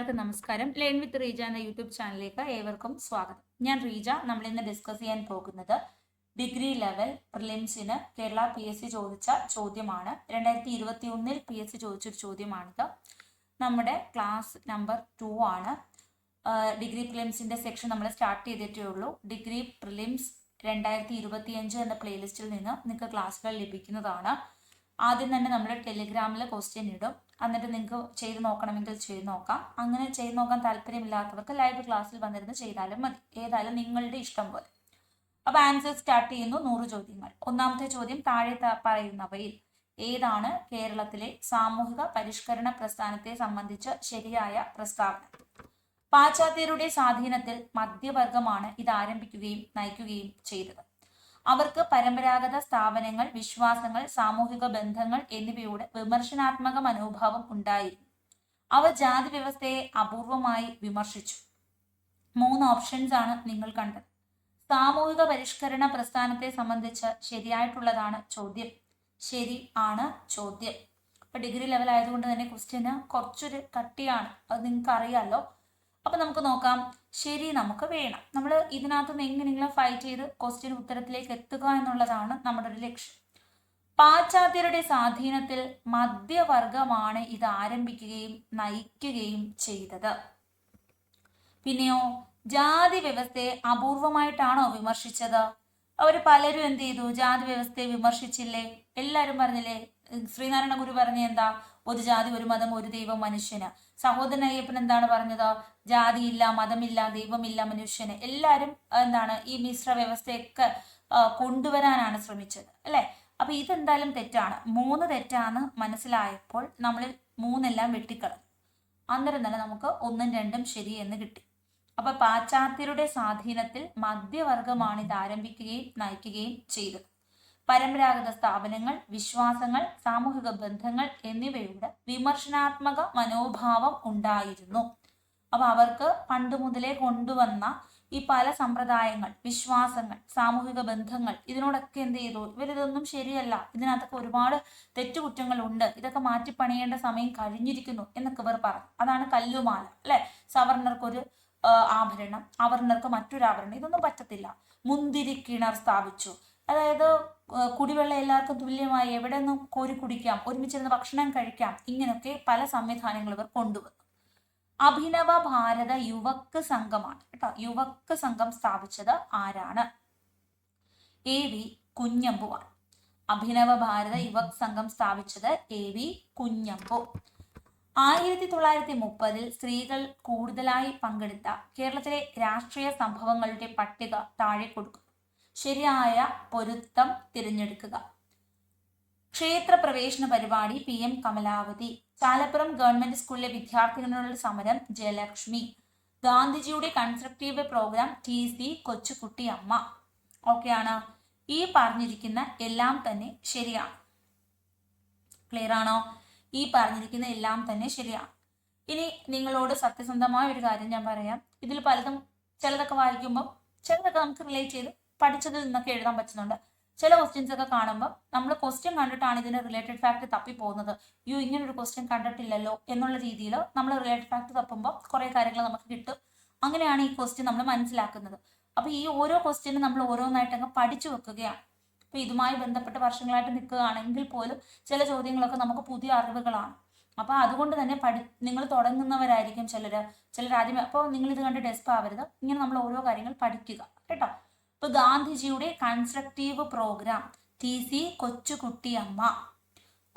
എല്ലാവർക്കും നമസ്കാരം. Learn with Reeja എന്ന യൂട്യൂബ് ചാനലിലേക്ക് ഏവർക്കും സ്വാഗതം. ഞാൻ റീജ. നമ്മൾ ഇന്ന് ഡിസ്കസ് ചെയ്യാൻ പോകുന്നത് ഡിഗ്രി ലെവൽ പ്രിലിംസിന് കേരള PSC ചോദിച്ച ചോദ്യമാണ്. 2021 PSC ചോദിച്ചൊരു ചോദ്യമാണിത്. നമ്മുടെ ക്ലാസ് നമ്പർ 2 ആണ്. ഡിഗ്രി പ്രിലിംസിന്റെ സെക്ഷൻ നമ്മൾ സ്റ്റാർട്ട് ചെയ്തിട്ടേ ഉള്ളൂ. ഡിഗ്രി പ്രിലിംസ് 2025 എന്ന പ്ലേലിസ്റ്റിൽ നിന്ന് നിങ്ങൾക്ക് ക്ലാസ്സുകൾ ലഭിക്കുന്നതാണ്. ആദ്യം തന്നെ നമ്മൾ ടെലിഗ്രാമിൽ ക്വസ്റ്റ്യൻ ഇടും. എന്നിട്ട് നിങ്ങൾക്ക് ചെയ്ത് നോക്കണമെങ്കിൽ ചെയ്ത് നോക്കാം. അങ്ങനെ ചെയ്ത് നോക്കാൻ താല്പര്യമില്ലാത്തവർക്ക് ലൈവ് ക്ലാസ്സിൽ വന്നിരുന്ന് ചെയ്താലും മതി. ഏതായാലും നിങ്ങളുടെ ഇഷ്ടം പോലെ. അപ്പോൾ ആൻസർ സ്റ്റാർട്ട് ചെയ്യുന്നു. 100 ചോദ്യങ്ങൾ. ഒന്നാമത്തെ ചോദ്യം, താഴെ പറയുന്നവയിൽ ഏതാണ് കേരളത്തിലെ സാമൂഹിക പരിഷ്കരണ പ്രസ്ഥാനത്തെ സംബന്ധിച്ച് ശരിയായ പ്രസ്താവന? പാശ്ചാത്യരുടെ സ്വാധീനത്തിൽ മധ്യവർഗമാണ് ഇത് ആരംഭിക്കുകയും നയിക്കുകയും ചെയ്തത്. അവർക്ക് പരമ്പരാഗത സ്ഥാപനങ്ങൾ, വിശ്വാസങ്ങൾ, സാമൂഹിക ബന്ധങ്ങൾ എന്നിവയോട് വിമർശനാത്മക മനോഭാവം ഉണ്ടായിരുന്നു. അവർ ജാതി വ്യവസ്ഥയെ അപൂർവമായി വിമർശിച്ചു. 3 ഓപ്ഷൻസ് ആണ് നിങ്ങൾ കണ്ടത്. സാമൂഹിക പരിഷ്കരണ പ്രസ്ഥാനത്തെ സംബന്ധിച്ച് ശരിയായിട്ടുള്ളതാണ് ചോദ്യം. ശരി ആണ് ചോദ്യം. ഇപ്പൊ ഡിഗ്രി ലെവൽ ആയതുകൊണ്ട് തന്നെ ക്വസ്റ്റ്യന് കുറച്ചൊരു കട്ടിയാണ്, അത് നിങ്ങൾക്ക് അറിയാമല്ലോ. അപ്പൊ നമുക്ക് നോക്കാം. ശരി നമുക്ക് വേണം. നമ്മൾ ഇതിനകത്തുനിന്ന് എങ്ങനെയെങ്കിലും ഫൈറ്റ് ചെയ്ത് ക്വസ്റ്റ്യൻ ഉത്തരത്തിലേക്ക് എത്തുക എന്നുള്ളതാണ് നമ്മുടെ ഒരു ലക്ഷ്യം. പാശ്ചാത്യരുടെ സ്വാധീനത്തിൽ മധ്യവർഗമാണ് ഇത് ആരംഭിക്കുകയും നയിക്കുകയും ചെയ്തത്. പിന്നെയോ, ജാതി വ്യവസ്ഥയെ അപൂർവമായിട്ടാണോ വിമർശിച്ചത്? അവർ പലരും എന്ത് ചെയ്തു? ജാതി വ്യവസ്ഥയെ വിമർശിച്ചില്ലേ? എല്ലാവരും പറഞ്ഞില്ലേ? ശ്രീനാരായണ ഗുരു പറഞ്ഞ എന്താ? ഒരു ജാതി, ഒരു മതം, ഒരു ദൈവം മനുഷ്യന്. സഹോദരൻ അയ്യപ്പൻ എന്താണ് പറഞ്ഞത്? ജാതിയില്ല, മതമില്ല, ദൈവമില്ല, മനുഷ്യന്. എല്ലാവരും എന്താണ് ഈ മിശ്ര വ്യവസ്ഥയൊക്കെ കൊണ്ടുവരാനാണ് ശ്രമിച്ചത്, അല്ലെ? അപ്പൊ ഇതെന്തായാലും തെറ്റാണ്. 3 തെറ്റാന്ന് മനസ്സിലായപ്പോൾ നമ്മൾ 3 വെട്ടിക്കളഞ്ഞു. അന്നേരം തന്നെ നമുക്ക് 1ഉം 2ഉം ശരി എന്ന് കിട്ടി. അപ്പൊ പാശ്ചാത്യരുടെ സ്വാധീനത്തിൽ മധ്യവർഗമാണ് ഇത് ആരംഭിക്കുകയും നയിക്കുകയും ചെയ്തത്. പരമ്പരാഗത സ്ഥാപനങ്ങൾ, വിശ്വാസങ്ങൾ, സാമൂഹിക ബന്ധങ്ങൾ എന്നിവയുടെ വിമർശനാത്മക മനോഭാവം ഉണ്ടായിരുന്നു. അപ്പൊ അവർക്ക് പണ്ട് മുതലേ കൊണ്ടുവന്ന ഈ പല സമ്പ്രദായങ്ങൾ, വിശ്വാസങ്ങൾ, സാമൂഹിക ബന്ധങ്ങൾ, ഇതിനോടൊക്കെ എന്ത് ചെയ്തു? ഇവരിതൊന്നും ശരിയല്ല, ഇതിനകത്തൊക്കെ ഒരുപാട് തെറ്റുകുറ്റങ്ങളുണ്ട്, ഇതൊക്കെ മാറ്റിപ്പണിയേണ്ട സമയം കഴിഞ്ഞിരിക്കുന്നു എന്നൊക്കെ ഇവർ പറഞ്ഞു. അതാണ് കല്ലുമാല, അല്ലെ? സവർണർക്കൊരു ആഭരണം, അവർണർക്ക് മറ്റൊരു ആഭരണം, ഇതൊന്നും പറ്റത്തില്ല. മുന്തിരി കിണർ സ്ഥാപിച്ചു. അതായത് കുടിവെള്ളം എല്ലാവർക്കും തുല്യമായി എവിടെ നിന്നും കോരി കുടിക്കാം, ഒരുമിച്ചിരുന്ന് ഭക്ഷണം കഴിക്കാം. ഇങ്ങനെയൊക്കെ പല സംവിധാനങ്ങൾ ഇവർ കൊണ്ടുവന്നു. അഭിനവ ഭാരത യുവക് സംഘമാണ് കേട്ടോ. യുവക് സംഘം സ്ഥാപിച്ചത് ആരാണ്? AV കുഞ്ഞമ്പുവാണ്. അഭിനവ ഭാരത യുവക് സംഘം സ്ഥാപിച്ചത് AV കുഞ്ഞമ്പു. 1930 സ്ത്രീകൾ കൂടുതലായി പങ്കെടുത്ത കേരളത്തിലെ രാഷ്ട്രീയ സംഭവങ്ങളുടെ പട്ടിക താഴെ കൊടുക്കും. ശരിയായ പൊരുത്തം തിരഞ്ഞെടുക്കുക. ക്ഷേത്ര പ്രവേശന പരിപാടി PM കമലാവതി. ചാലപ്പുറം ഗവൺമെന്റ് സ്കൂളിലെ വിദ്യാർത്ഥികളുടെ സമരം ജയലക്ഷ്മി. ഗാന്ധിജിയുടെ കൺസ്ട്രക്റ്റീവ് പ്രോഗ്രാം TC കൊച്ചുകുട്ടി അമ്മ. ഓക്കെയാണ്. ഈ പറഞ്ഞിരിക്കുന്ന എല്ലാം തന്നെ ശരിയാണ്. ക്ലിയർ ആണോ? ഈ പറഞ്ഞിരിക്കുന്ന എല്ലാം തന്നെ ശരിയാണ്. ഇനി നിങ്ങളോട് സത്യസന്ധമായ ഒരു കാര്യം ഞാൻ പറയാം. ഇതിൽ പലതും ചിലതൊക്കെ വായിക്കുമ്പോൾ ചിലതൊക്കെ നമുക്ക് റിലേറ്റ് ചെയ്ത് പഠിച്ചതിൽ നിന്നൊക്കെ എഴുതാൻ പറ്റുന്നുണ്ട്. ചില ക്വസ്റ്റ്യൻസ് ഒക്കെ കാണുമ്പോൾ നമ്മൾ ക്വസ്റ്റ്യൻ കണ്ടിട്ടാണ് ഇതിന്റെ റിലേറ്റഡ് ഫാക്ട് തപ്പി പോകുന്നത്. ഇങ്ങനൊരു ക്വസ്റ്റ്യൻ കണ്ടിട്ടില്ലല്ലോ എന്നുള്ള രീതിയിൽ നമ്മൾ റിലേറ്റഡ് ഫാക്ട് തപ്പുമ്പോൾ കുറെ കാര്യങ്ങൾ നമുക്ക് കിട്ടും. അങ്ങനെയാണ് ഈ ക്വസ്റ്റ്യൻ നമ്മൾ മനസ്സിലാക്കുന്നത്. അപ്പൊ ഈ ഓരോ ക്വസ്റ്റ്യനും നമ്മൾ ഓരോന്നായിട്ട് അങ്ങ് പഠിച്ചു വെക്കുകയാണ്. അപ്പൊ ഇതുമായി ബന്ധപ്പെട്ട് വർഷങ്ങളായിട്ട് നിൽക്കുകയാണെങ്കിൽ പോലും ചില ചോദ്യങ്ങളൊക്കെ നമുക്ക് പുതിയ അറിവുകളാണ്. അപ്പൊ അതുകൊണ്ട് തന്നെ നിങ്ങൾ തുടങ്ങുന്നവരായിരിക്കും ചിലർ ആദ്യമേ. അപ്പോൾ നിങ്ങൾ ഇത് കണ്ട് ഡെസ്പ് ആവരുത്. ഇങ്ങനെ നമ്മൾ ഓരോ കാര്യങ്ങൾ പഠിക്കുക കേട്ടോ. ഇപ്പൊ ഗാന്ധിജിയുടെ കൺസ്ട്രക്റ്റീവ് പ്രോഗ്രാം TC കൊച്ചുകുട്ടി അമ്മ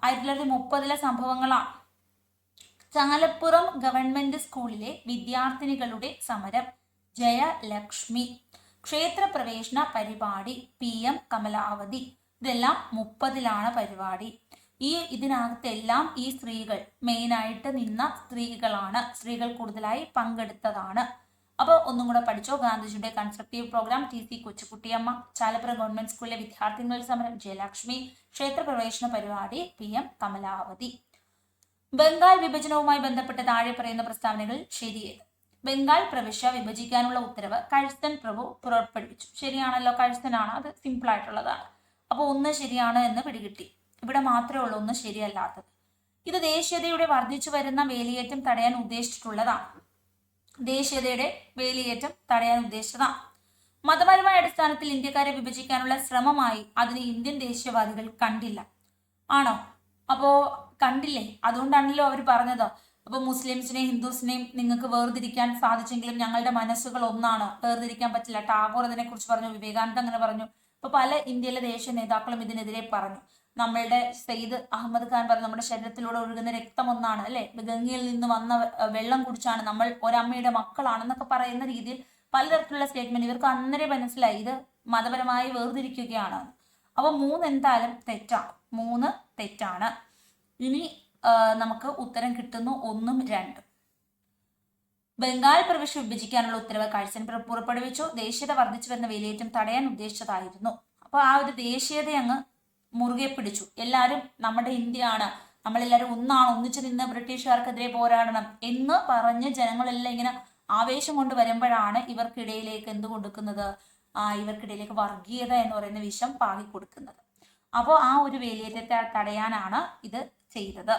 1930 സംഭവങ്ങളാണ്. ചാലപ്പുറം ഗവൺമെന്റ് സ്കൂളിലെ വിദ്യാർത്ഥിനികളുടെ സമരം ജയലക്ഷ്മി. ക്ഷേത്രപ്രവേശന പരിപാടി PM കമലാവതി. ഇതെല്ലാം 30 പരിപാടി. ഇതിനകത്തെല്ലാം ഈ സ്ത്രീകൾ മെയിനായിട്ട് നിന്ന സ്ത്രീകളാണ്. സ്ത്രീകൾ കൂടുതലായി പങ്കെടുത്തതാണ്. അപ്പോൾ ഒന്നും കൂടെ പഠിച്ചോ. ഗാന്ധിജിയുടെ constructive programme TC Kochukuttiyamma. Chalappuram government സ്കൂളിലെ വിദ്യാർത്ഥികളുടെ സമരം ജയലക്ഷ്മി. ക്ഷേത്രപ്രവേശന പരിപാടി PM കമലാവതി. ബംഗാൾ വിഭജനവുമായി ബന്ധപ്പെട്ട് താഴെ പറയുന്ന പ്രസ്താവനകൾ ശരിയേത്? ബംഗാൾ പ്രവിശ്യ വിഭജിക്കാനുള്ള ഉത്തരവ് കഴ്സൺ പ്രഭു പുറപ്പെടുവിച്ചു. ശരിയാണല്ലോ, കഴ്സനാണ്. അത് സിമ്പിൾ ആയിട്ടുള്ളതാണ്. അപ്പോൾ 1 ശരിയാണ് എന്ന് പിടികിട്ടി. ഇവിടെ മാത്രമേ ഉള്ളൂ 1 ശരിയല്ലാത്തത്. ഇത് ദേശീയതയുടെ വർദ്ധിച്ചു വരുന്ന വേലിയേറ്റം തടയാൻ ഉദ്ദേശിച്ചിട്ടുള്ളതാണ്. ദേശീയതയുടെ വേലിയേറ്റം തടയാൻ ഉദ്ദേശിച്ചതാണ്. മതപരമായ അടിസ്ഥാനത്തിൽ ഇന്ത്യക്കാരെ വിഭജിക്കാനുള്ള ശ്രമമായി അതിന് ഇന്ത്യൻ ദേശീയവാദികൾ കണ്ടില്ല. ആണോ? അപ്പോ കണ്ടില്ലേ? അതുകൊണ്ടാണല്ലോ അവർ പറഞ്ഞത് അപ്പൊ മുസ്ലിംസിനെയും ഹിന്ദുസിനെയും നിങ്ങൾക്ക് വേർതിരിക്കാൻ സാധിച്ചെങ്കിലും ഞങ്ങളുടെ മനസ്സുകൾ ഒന്നാണ്, വേർതിരിക്കാൻ പറ്റില്ല. ടാഗോർ അതിനെ കുറിച്ച് പറഞ്ഞു, വിവേകാനന്ദ അങ്ങനെ പറഞ്ഞു. ഇപ്പൊ പല ഇന്ത്യയിലെ ദേശീയ നേതാക്കളും ഇതിനെതിരെ പറഞ്ഞു. നമ്മളുടെ സെയ്ദ് അഹമ്മദ് ഖാൻ പറഞ്ഞു നമ്മുടെ ശരീരത്തിലൂടെ ഒഴുകുന്ന രക്തം ഒന്നാണ്, അല്ലെ, ഗംഗയിൽ നിന്ന് വന്ന വെള്ളം കുടിച്ചാണ് നമ്മൾ ഒരമ്മയുടെ മക്കളാണെന്നൊക്കെ പറയുന്ന രീതിയിൽ പലതരത്തിലുള്ള സ്റ്റേറ്റ്മെന്റ്. ഇവർക്ക് അന്നേരം മനസ്സിലായി ഇത് മതപരമായി വേർതിരിക്കുകയാണ്. അപ്പൊ 3 എന്തായാലും തെറ്റാണ്, 3 തെറ്റാണ്. ഇനി നമുക്ക് ഉത്തരം കിട്ടുന്നു 1ഉം 2ഉം. ബംഗാൾ പ്രവിശ്യ വിഭജിക്കാനുള്ള ഉത്തരവ് കഴ്സൺ പുറപ്പെടുവിച്ചു. ദേശീയത വർദ്ധിച്ചു വരുന്ന വേലിയേറ്റം തടയാൻ ഉദ്ദേശിച്ചതായിരുന്നു. അപ്പൊ ആ ഒരു ദേശീയത അങ്ങ് മുറുകെ പിടിച്ചു. എല്ലാവരും നമ്മുടെ ഇന്ത്യയാണ്, നമ്മളെല്ലാവരും ഒന്നാണ്, ഒന്നിച്ചു നിന്ന് ബ്രിട്ടീഷുകാർക്കെതിരെ പോരാടണം എന്ന് പറഞ്ഞ് ജനങ്ങളെല്ലാം ഇങ്ങനെ ആവേശം കൊണ്ട് വരുമ്പോഴാണ് ഇവർക്കിടയിലേക്ക് എന്ത് കൊടുക്കുന്നത്? ഇവർക്കിടയിലേക്ക് വർഗീയത എന്ന് പറയുന്ന വിഷം പാകി കൊടുക്കുന്നത്. അപ്പോൾ ആ ഒരു വേലിയേറ്റത്തെ തടയാനാണ് ഇത് ചെയ്തത്.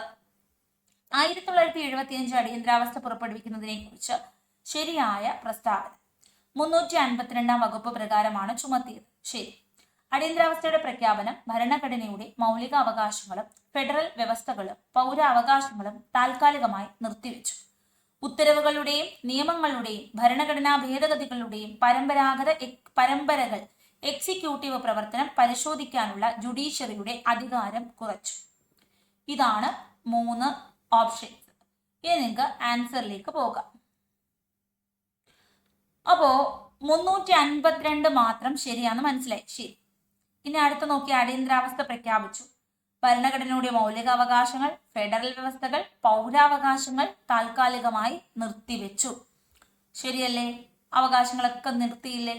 1975 അടിയന്തരാവസ്ഥ പുറപ്പെടുവിക്കുന്നതിനെ കുറിച്ച് ശരിയായ പ്രസ്താവന 352 വകുപ്പ് പ്രകാരമാണ് ചുമത്തിയത്. ശരി. അടിയന്തരാവസ്ഥയുടെ പ്രഖ്യാപനം ഭരണഘടനയുടെ മൗലിക അവകാശങ്ങളും ഫെഡറൽ വ്യവസ്ഥകളും പൗരാവകാശങ്ങളും താൽക്കാലികമായി നിർത്തിവെച്ചു. ഉത്തരവുകളുടെയും നിയമങ്ങളുടെയും ഭരണഘടനാ ഭേദഗതികളുടെയും പരമ്പരകൾ എക്സിക്യൂട്ടീവ് പ്രവർത്തനം പരിശോധിക്കാനുള്ള ജുഡീഷ്യറിയുടെ അധികാരം കുറച്ചു. ഇതാണ് 3 ഓപ്ഷൻസ്. ഇനി നിങ്ങൾക്ക് ആൻസറിലേക്ക് പോകാം. അപ്പോ 352 മാത്രം ശരിയാന്ന് മനസ്സിലായി. ശരി. ഇനി അടുത്ത് നോക്കി, അടിയന്തരാവസ്ഥ പ്രഖ്യാപിച്ചു. ഭരണഘടനയുടെ മൗലികാവകാശങ്ങൾ, ഫെഡറൽ വ്യവസ്ഥകൾ, പൗരാവകാശങ്ങൾ താൽക്കാലികമായി നിർത്തിവെച്ചു. ശരിയല്ലേ? അവകാശങ്ങളൊക്കെ നിർത്തിയില്ലേ?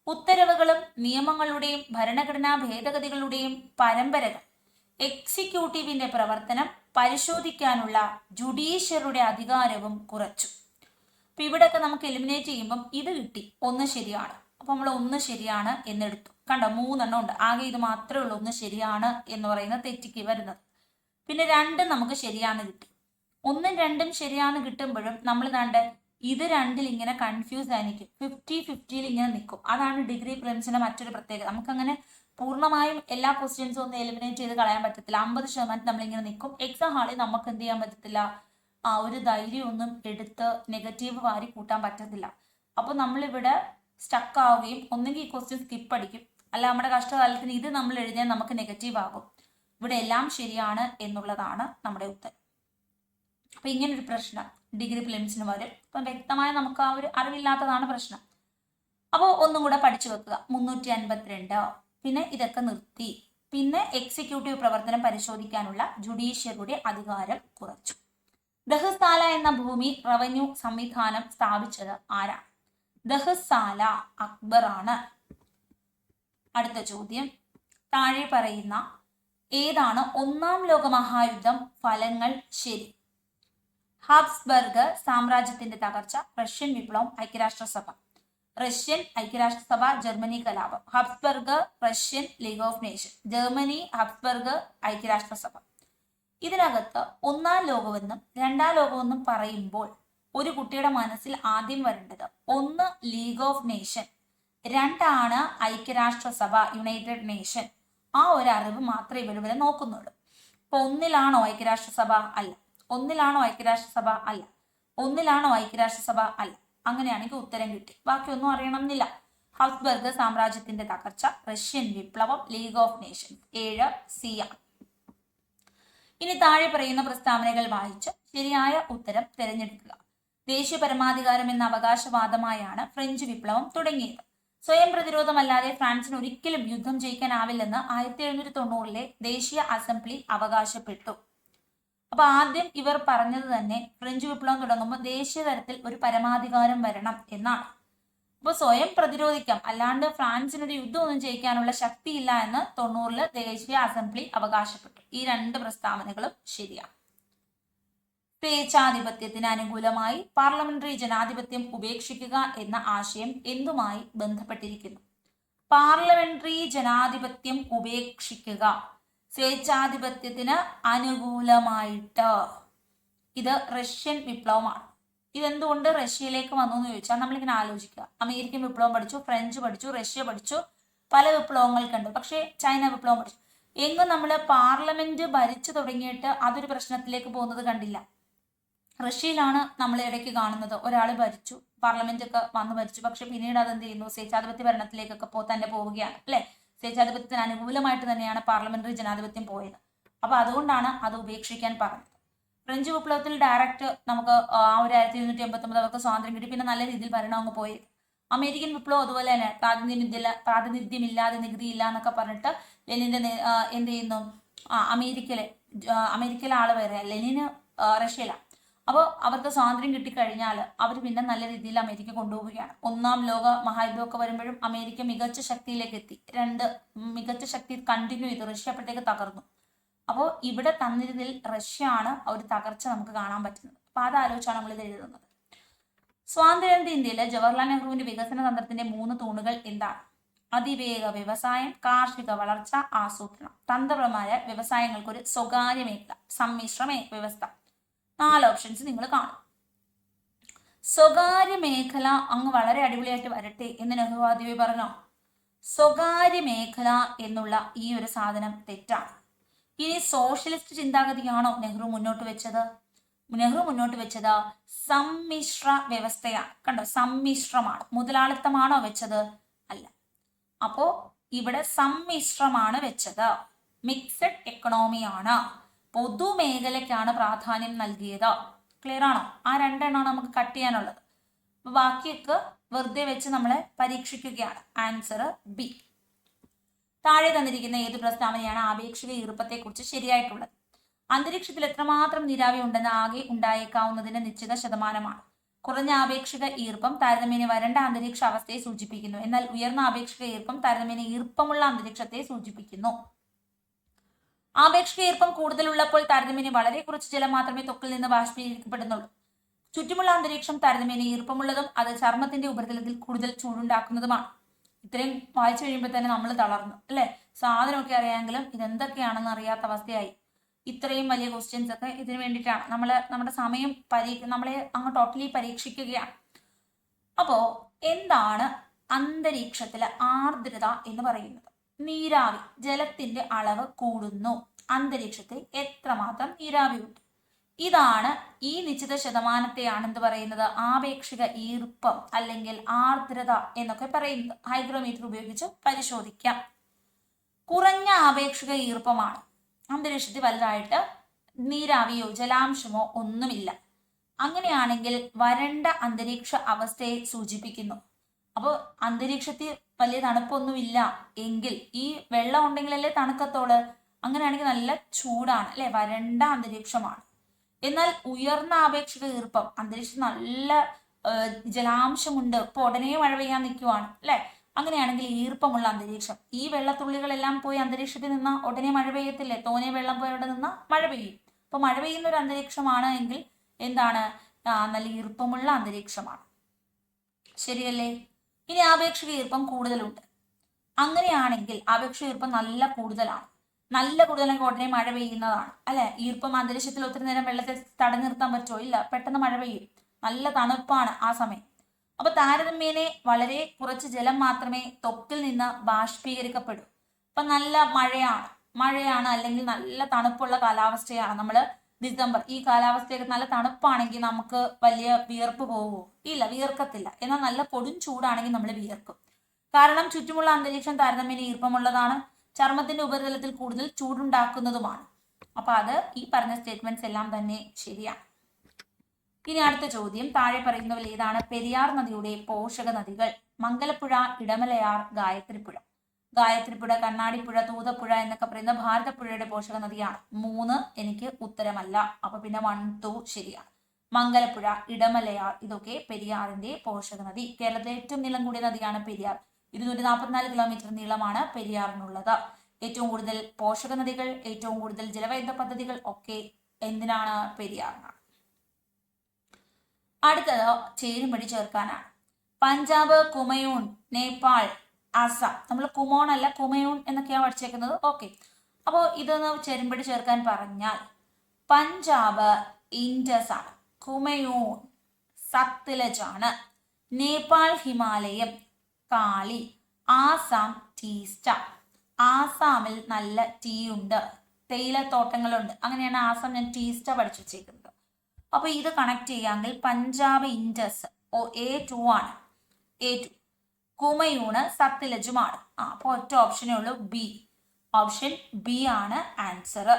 ഉത്തരവുകളും നിയമങ്ങളുടെയും ഭരണഘടനാ ഭേദഗതികളുടെയും പരമ്പരകൾ എക്സിക്യൂട്ടീവിന്റെ പ്രവർത്തനം പരിശോധിക്കാനുള്ള ജുഡീഷ്യറുടെ അധികാരവും കുറച്ചു. അപ്പൊ ഇവിടെയൊക്കെ നമുക്ക് എലിമിനേറ്റ് ചെയ്യുമ്പം ഇത് കിട്ടി, 1 ശരിയാണ്. അപ്പൊ നമ്മൾ 1 ശരിയാണ് എന്നെടുത്തു. കണ്ടോ, 3 എണ്ണം ഉണ്ട്. ആകെ ഇത് മാത്രമേ ഉള്ളൂ 1 ശരിയാണ് എന്ന് പറയുന്ന തെറ്റിക്ക് വരുന്നത്. പിന്നെ 2 നമുക്ക് ശരിയാന്ന് കിട്ടി. 1ഉം 2ഉം ശരിയാന്ന് കിട്ടുമ്പോഴും നമ്മൾ കണ്ട് ഇത് 2ൽ ഇങ്ങനെ കൺഫ്യൂസ് ആയിരിക്കും, 50-50 ഇങ്ങനെ നിൽക്കും. അതാണ് ഡിഗ്രി പ്രിലിംസിന്റെ മറ്റൊരു പ്രത്യേകത. നമുക്കങ്ങനെ പൂർണ്ണമായും എല്ലാ ക്വസ്റ്റ്യൻസും ഒന്നും എലിമിനേറ്റ് ചെയ്ത് കളയാൻ പറ്റത്തില്ല. 50% നമ്മളിങ്ങനെ നിൽക്കും. എക്സാം ഹാളിൽ നമുക്ക് എന്ത് ചെയ്യാൻ പറ്റത്തില്ല? ഒരു ധൈര്യം ഒന്നും എടുത്ത് നെഗറ്റീവ് വാരി കൂട്ടാൻ പറ്റത്തില്ല. അപ്പൊ നമ്മളിവിടെ സ്റ്റക്ക് ആവുകയും ഒന്നെങ്കിൽ ഈ ക്വസ്റ്റ്യൻ സ്കിപ്പ് അടിക്കും, അല്ല നമ്മുടെ കഷ്ടകാലത്തിന് ഇത് നമ്മൾ എഴുതിയാൽ നമുക്ക് നെഗറ്റീവ് ആകും. ഇവിടെ എല്ലാം ശരിയാണ് എന്നുള്ളതാണ് നമ്മുടെ ഉത്തരം. അപ്പൊ ഇങ്ങനൊരു പ്രശ്നം ഡിഗ്രി പ്രിലിംസിന് വരും. അപ്പം വ്യക്തമായ നമുക്ക് ആ ഒരു അറിവില്ലാത്തതാണ് പ്രശ്നം. അപ്പോൾ ഒന്നും കൂടെ പഠിച്ചു വെക്കുക. 352. പിന്നെ ഇതൊക്കെ നിർത്തി. പിന്നെ എക്സിക്യൂട്ടീവ് പ്രവർത്തനം പരിശോധിക്കാനുള്ള ജുഡീഷ്യറിയുടെ അധികാരം കുറച്ചു. ദഹ്സാല എന്ന ഭൂമി റവന്യൂ സംവിധാനം സ്ഥാപിച്ചത് ആരാണ്? ദഹ്സാല അക്ബർ ആണ്. അടുത്ത ചോദ്യം, താഴെ പറയുന്ന ഏതാണ് 1ാം ലോകമഹായുദ്ധം ഫലങ്ങൾ ശരി? ഹാബ്സ്ബർഗ് സാമ്രാജ്യത്തിന്റെ തകർച്ച, റഷ്യൻ വിപ്ലവം, ഐക്യരാഷ്ട്രസഭ. റഷ്യൻ, ഐക്യരാഷ്ട്രസഭ, ജർമ്മനി കലാപം. Habsburg, Russian, League of Nation. Germany, Habsburg, ഐക്യരാഷ്ട്രസഭ. ഇതിനകത്ത് 1ാം ലോകമെന്നും 2ാം ലോകമെന്നും പറയുമ്പോൾ ഒരു കുട്ടിയുടെ മനസ്സിൽ ആദ്യം വരേണ്ടത് 1 ലീഗ് ഓഫ് നേഷൻ, 2 ഐക്യരാഷ്ട്രസഭ, യുണൈറ്റഡ് നേഷൻ. ആ ഒരു അറിവ് മാത്രമേ ഇവരെ നോക്കുന്നുള്ളൂ. ഇപ്പൊ 1ലാണോ ഐക്യരാഷ്ട്രസഭ? അല്ല. 1ലാണോ ഐക്യരാഷ്ട്രസഭ? അല്ല. 1ലാണോ ഐക്യരാഷ്ട്രസഭ? അല്ല. അങ്ങനെയാണെങ്കിൽ ഉത്തരം കിട്ടി. ബാക്കിയൊന്നും അറിയണമെന്നില്ല. ഹാബ്സ്ബർഗ് സാമ്രാജ്യത്തിന്റെ തകർച്ച, റഷ്യൻ വിപ്ലവം, ലീഗ് ഓഫ് നേഷൻ. 7 സി ആണ്. ഇനി താഴെ പറയുന്ന പ്രസ്താവനകൾ വായിച്ച് ശരിയായ ഉത്തരം തിരഞ്ഞെടുക്കുക. ദേശീയ പരമാധികാരം എന്ന അവകാശവാദമായാണ് ഫ്രഞ്ച് വിപ്ലവം തുടങ്ങിയത്. സ്വയം പ്രതിരോധമല്ലാതെ ഫ്രാൻസിന് ഒരിക്കലും യുദ്ധം ജയിക്കാനാവില്ലെന്ന് 1790-ലെ ദേശീയ അസംബ്ലി അവകാശപ്പെട്ടു. അപ്പൊ ആദ്യം ഇവർ പറഞ്ഞത് തന്നെ ഫ്രഞ്ച് വിപ്ലവം തുടങ്ങുമ്പോൾ ദേശീയ തലത്തിൽ ഒരു പരമാധികാരം വരണം എന്നാണ്. അപ്പൊ സ്വയം പ്രതിരോധിക്കാം, അല്ലാണ്ട് ഫ്രാൻസിനൊരു യുദ്ധം ഒന്നും ജയിക്കാനുള്ള ശക്തിയില്ല എന്ന് 90-ല് ദേശീയ അസംബ്ലി അവകാശപ്പെട്ടു. ഈ 2 പ്രസ്താവനകളും ശരിയാണ്. സ്വേച്ഛാധിപത്യത്തിന് അനുകൂലമായി പാർലമെന്ററി ജനാധിപത്യം ഉപേക്ഷിക്കുക എന്ന ആശയം എന്തുമായി ബന്ധപ്പെട്ടിരിക്കുന്നു? പാർലമെന്ററി ജനാധിപത്യം ഉപേക്ഷിക്കുക സ്വേച്ഛാധിപത്യത്തിന് അനുകൂലമായിട്ട്. ഇത് റഷ്യൻ വിപ്ലവമാണ്. ഇതെന്തുകൊണ്ട് റഷ്യയിലേക്ക് വന്നു എന്ന് ചോദിച്ചാൽ നമ്മളിങ്ങനെ ആലോചിക്കുക. അമേരിക്കൻ വിപ്ലവം പഠിച്ചു, ഫ്രഞ്ച് പഠിച്ചു, റഷ്യ പഠിച്ചു, പല വിപ്ലവങ്ങൾ കണ്ടു. പക്ഷേ ചൈന വിപ്ലവം പഠിച്ചു. എങ്ങും നമ്മൾ പാർലമെന്റ് ഭരിച്ചു തുടങ്ങിയിട്ട് അതൊരു പ്രശ്നത്തിലേക്ക് പോകുന്നത് കണ്ടില്ല. റഷ്യയിലാണ് നമ്മൾ ഇടയ്ക്ക് കാണുന്നത്, ഒരാൾ ഭരിച്ചു, പാർലമെന്റ് ഒക്കെ വന്ന് ഭരിച്ചു, പക്ഷെ പിന്നീട് അതെന്ത് ചെയ്യുന്നു, സ്വേച്ഛാധിപത്യ ഭരണത്തിലേക്കൊക്കെ തന്നെ പോവുകയാണ് അല്ലെ. സ്വേച്ഛാധിപത്യത്തിന് അനുകൂലമായിട്ട് തന്നെയാണ് പാർലമെന്ററി ജനാധിപത്യം പോയത്. അപ്പൊ അതുകൊണ്ടാണ് അത് ഉപേക്ഷിക്കാൻ പറഞ്ഞത്. ഫ്രഞ്ച് വിപ്ലവത്തിൽ ഡയറക്റ്റ് നമുക്ക് ആ ഒരു 1789 അവർക്ക് സ്വാതന്ത്ര്യം കിട്ടി, പിന്നെ നല്ല രീതിയിൽ ഭരണം അങ്ങ് പോയി. അമേരിക്കൻ വിപ്ലവം അതുപോലെ തന്നെ പ്രാതിനിധ്യമില്ലാതെ നികുതി ഇല്ല എന്നൊക്കെ പറഞ്ഞിട്ട് ലെനിന്റെ എന്ത് ചെയ്യുന്നു, അമേരിക്കയിലെ ആള് വേറെ, ലെനിന് റഷ്യയിലാണ്. അപ്പോൾ അവർക്ക് സ്വാതന്ത്ര്യം കിട്ടിക്കഴിഞ്ഞാൽ അവർ പിന്നെ നല്ല രീതിയിൽ അമേരിക്ക കൊണ്ടുപോവുകയാണ്. 1-ാം ലോക മഹായുദ്ധമൊക്കെ വരുമ്പോഴും അമേരിക്ക മികച്ച ശക്തിയിലേക്ക് എത്തി. മികച്ച ശക്തി കണ്ടിന്യൂ ചെയ്തു. റഷ്യ അപ്പോഴത്തേക്ക് തകർന്നു. അപ്പോൾ ഇവിടെ തന്നിരുന്നതിൽ റഷ്യ ആണ് ഒരു തകർച്ച നമുക്ക് കാണാൻ പറ്റുന്നത്. അപ്പൊ അതാലോചിച്ചാണ് നമ്മൾ ഇത് എഴുതുന്നത്. സ്വാതന്ത്ര്യാനന്തര ഇന്ത്യയിലെ ജവഹർലാൽ നെഹ്റുവിന്റെ വികസന തന്ത്രത്തിന്റെ 3 തൂണുകൾ എന്താണ്? അതിവേഗ വ്യവസായം, കാർഷിക വളർച്ച, ആസൂത്രണം. തന്ത്രപരമായ വ്യവസായങ്ങൾക്ക് ഒരു സ്വകാര്യ മേഖല, സമ്മിശ്ര വ്യവസ്ഥ. 4 ഓപ്ഷൻസ് നിങ്ങൾ കാണും. സ്വകാര്യ മേഖല അങ്ങ് വളരെ അടിപൊളിയായിട്ട് വരട്ടെ എന്ന് നെഹ്റു ആദ്യമേ പറഞ്ഞോ? സ്വകാര്യ മേഖല എന്നുള്ള ഈ ഒരു സാധനം തെറ്റാണ്. ഇനി സോഷ്യലിസ്റ്റ് ചിന്താഗതിയാണോ നെഹ്റു മുന്നോട്ട് വെച്ചത്? നെഹ്റു മുന്നോട്ട് വെച്ചത് സമ്മിശ്ര വ്യവസ്ഥയാണ്. കണ്ടോ, സമ്മിശ്രമാണ്. മുതലാളിത്തമാണോ വെച്ചത്? അല്ല. അപ്പോ ഇവിടെ സമ്മിശ്രമാണ് വെച്ചത്. മിക്സഡ് എക്കണോമിയാണ്. പൊതുമേഖലയ്ക്കാണ് പ്രാധാന്യം നൽകിയത്. ക്ലിയർ ആണോ? ആ 2 എണ്ണമാണ് നമുക്ക് കട്ട് ചെയ്യാനുള്ളത്. അപ്പൊ ബാക്കിയൊക്കെ വെറുതെ വെച്ച് നമ്മളെ പരീക്ഷിക്കുകയാണ്. Answer B. താഴെ തന്നിരിക്കുന്ന ഏത് പ്രസ്താവനയാണ് ആപേക്ഷിക ഈർപ്പത്തെക്കുറിച്ച് ശരിയായിട്ടുള്ളത്? അന്തരീക്ഷത്തിൽ എത്രമാത്രം നീരാവി ഉണ്ടെന്ന് ആകെ ഉണ്ടായേക്കാവുന്നതിന്റെ നിശ്ചിത ശതമാനമാണ്. കുറഞ്ഞ ആപേക്ഷിക ഈർപ്പം താരതമ്യേന വരണ്ട അന്തരീക്ഷ അവസ്ഥയെ സൂചിപ്പിക്കുന്നു. എന്നാൽ ഉയർന്ന ആപേക്ഷിക ഈർപ്പം താരതമ്യേന ഈർപ്പമുള്ള അന്തരീക്ഷത്തെ സൂചിപ്പിക്കുന്നു. ആപേക്ഷിക ഈർപ്പം കൂടുതലുള്ളപ്പോൾ താരതമ്യേന വളരെ കുറച്ച് ജലം മാത്രമേ ത്വക്കിൽ നിന്ന് ബാഷ്പീകരിക്കപ്പെടുന്നുള്ളൂ. ചുറ്റുമുള്ള അന്തരീക്ഷം താരതമ്യേന ഈർപ്പമുള്ളതും അത് ചർമ്മത്തിന്റെ ഉപരിതലത്തിൽ കൂടുതൽ ചൂടുണ്ടാക്കുന്നതുമാണ്. ഇത്രയും വായിച്ചു കഴിയുമ്പോൾ തന്നെ നമ്മൾ തളർന്നു അല്ലെ. സാധനമൊക്കെ അറിയാമെങ്കിലും ഇതെന്തൊക്കെയാണെന്ന് അറിയാത്ത അവസ്ഥയായി. ഇത്രയും വലിയ ക്വസ്റ്റ്യൻസ് ഒക്കെ ഇതിനു വേണ്ടിയിട്ടാണ്. നമ്മുടെ സമയം നമ്മളെ അങ്ങ് ടോട്ടലി പരീക്ഷിക്കുകയാണ്. അപ്പോ എന്താണ് അന്തരീക്ഷത്തിലെ ആർദ്രത എന്ന് പറയുന്നത്? നീരാവി, ജലത്തിന്റെ അളവ് കൂടുന്നു. അന്തരീക്ഷത്തിൽ എത്രമാത്രം നീരാവി ഉണ്ട്? ഇതാണ് ഈ നിശ്ചിത ശതമാനത്തെയാണ് എന്ത് പറയുന്നത്? ആപേക്ഷിക ഈർപ്പം അല്ലെങ്കിൽ ആർദ്രത എന്നൊക്കെ പറയുന്നത്. ഹൈഗ്രോമീറ്റർ ഉപയോഗിച്ച് പരിശോധിക്കാം. കുറഞ്ഞ ആപേക്ഷിക ഈർപ്പമാണ്. അന്തരീക്ഷത്തിൽ വലുതായിട്ട് നീരാവിയോ ജലാംശമോ ഒന്നുമില്ല. അങ്ങനെയാണെങ്കിൽ വരണ്ട അന്തരീക്ഷ അവസ്ഥയെ സൂചിപ്പിക്കുന്നു. അപ്പോൾ അന്തരീക്ഷത്തിൽ വലിയ തണുപ്പൊന്നുമില്ല എങ്കിൽ ഈ വെള്ളം ഉണ്ടെങ്കിലല്ലേ തണുക്കത്തോള്. അങ്ങനെയാണെങ്കിൽ നല്ല ചൂടാണ് അല്ലെ, വരണ്ട അന്തരീക്ഷമാണ്. എന്നാൽ ഉയർന്ന ആപേക്ഷിക ഈർപ്പം, അന്തരീക്ഷം നല്ല ജലാംശമുണ്ട്, ഇപ്പൊ ഉടനെ മഴ പെയ്യാൻ നിൽക്കുവാണ് അല്ലെ. അങ്ങനെയാണെങ്കിൽ ഈർപ്പമുള്ള അന്തരീക്ഷം, ഈ വെള്ളത്തുള്ളികളെല്ലാം പോയി അന്തരീക്ഷത്തിൽ നിന്ന ഉടനെ മഴ പെയ്യത്തില്ലേ? തോനെ വെള്ളം പോയി അവിടെ നിന്ന മഴ പെയ്യും. അപ്പൊ മഴ പെയ്യുന്ന ഒരു അന്തരീക്ഷമാണ് എങ്കിൽ എന്താണ്? നല്ല ഈർപ്പമുള്ള അന്തരീക്ഷമാണ്. ശരിയല്ലേ? ഇനി ആപേക്ഷിക ഈർപ്പം കൂടുതലുണ്ട്. അങ്ങനെയാണെങ്കിൽ ആപേക്ഷിക ഈർപ്പം നല്ല കൂടുതലാണ്. നല്ല കൂടുതലാണെങ്കിൽ ഉടനെ മഴ പെയ്യുന്നതാണ് അല്ലെ. ഈർപ്പം അന്തരീക്ഷത്തിൽ ഒത്തിരി നേരം വെള്ളത്തെ തടഞ്ഞു നിർത്താൻ പറ്റുമോ? ഇല്ല, പെട്ടെന്ന് മഴ പെയ്യും. നല്ല തണുപ്പാണ് ആ സമയം. അപ്പൊ താരതമ്യേന വളരെ കുറച്ച് ജലം മാത്രമേ ത്വക്കിൽ നിന്ന് ബാഷ്പീകരിക്കപ്പെടൂ. അപ്പൊ നല്ല മഴയാണ് അല്ലെങ്കിൽ നല്ല തണുപ്പുള്ള കാലാവസ്ഥയാണ്. നമ്മൾ ഡിസംബർ ഈ കാലാവസ്ഥയൊക്കെ നല്ല തണുപ്പാണെങ്കിൽ നമുക്ക് വലിയ വിയർപ്പ് പോവുമോ? ഇല്ല, വിയർക്കത്തില്ല. എന്നാൽ നല്ല കൊടും ചൂടാണെങ്കിൽ നമ്മൾ വിയർക്കും. കാരണം ചുറ്റുമുള്ള അന്തരീക്ഷം താരതമ്യേന ഈർപ്പമുള്ളതാണ്, ചർമ്മത്തിന്റെ ഉപരിതലത്തിൽ കൂടുതൽ ചൂടുണ്ടാക്കുന്നതുമാണ്. അപ്പൊ അത് ഈ പറഞ്ഞ സ്റ്റേറ്റ്മെന്റ്സ് എല്ലാം തന്നെ ശരിയാണ്. ഇനി അടുത്ത ചോദ്യം, താഴെ പറയുന്നവയിൽ ഏതാണ് പെരിയാർ നദിയുടെ പോഷക നദികൾ? മംഗലപ്പുഴ, ഇടമലയാർ, ഗായത്രിപ്പുഴ. ഗായത്രിപ്പുഴ, കണ്ണാടിപ്പുഴ, തൂതപ്പുഴ എന്നൊക്കെ പറയുന്ന ഭാരതപ്പുഴയുടെ പോഷക നദിയാണ്. 3 എനിക്ക് ഉത്തരമല്ല. അപ്പൊ പിന്നെ 1, 2 ശരിയാണ്. മംഗലപ്പുഴ, ഇടമലയാർ ഇതൊക്കെ പെരിയാറിന്റെ പോഷക നദി. കേരളത്തിലെ ഏറ്റവും നീളം കൂടിയ നദിയാണ് പെരിയാർ. 244 കിലോമീറ്റർ നീളമാണ് പെരിയാറിനുള്ളത്. ഏറ്റവും കൂടുതൽ പോഷക നദികൾ, ഏറ്റവും കൂടുതൽ ജലവൈദ്യുത പദ്ധതികൾ ഒക്കെ എന്തിനാണ്? പെരിയാറിനാണ്. അടുത്തത് ചേരുംപടി ചേർക്കാനാണ്. പഞ്ചാബ്, കുമയൂൺ, നേപ്പാൾ, ആസാം. നമ്മൾ കുമോൺ അല്ല കുമയൂൺ എന്നൊക്കെയാണ് പഠിച്ചേക്കുന്നത്. ഓക്കെ, അപ്പോൾ ഇതൊന്ന് ചേരുംപടി ചേർക്കാൻ പറഞ്ഞാൽ പഞ്ചാബ് ഇൻഡസ് ആണ്, കുമയൂൺ സത്ലജ് ആണ്. നേപ്പാൾ ഹിമാലയം കാളി. ആസാം ടീസ്റ്റ. ആസാമിൽ നല്ല ടീ ഉണ്ട്, തേയിലത്തോട്ടങ്ങളുണ്ട്. അങ്ങനെയാണ് ആസാം ഞാൻ ടീസ്റ്റ പഠിച്ചു വെച്ചേക്കുന്നത്. അപ്പൊ ഇത് കണക്ട് ചെയ്യാമെങ്കിൽ പഞ്ചാബ് ഇൻഡസ് A2 ആണ്. A2. കുമയൂണ് സത്ലജുമാണ്. അപ്പൊ ഒറ്റ ഓപ്ഷനേ ഉള്ളൂ, ബി. ഓപ്ഷൻ ബി ആണ് ആൻസർ.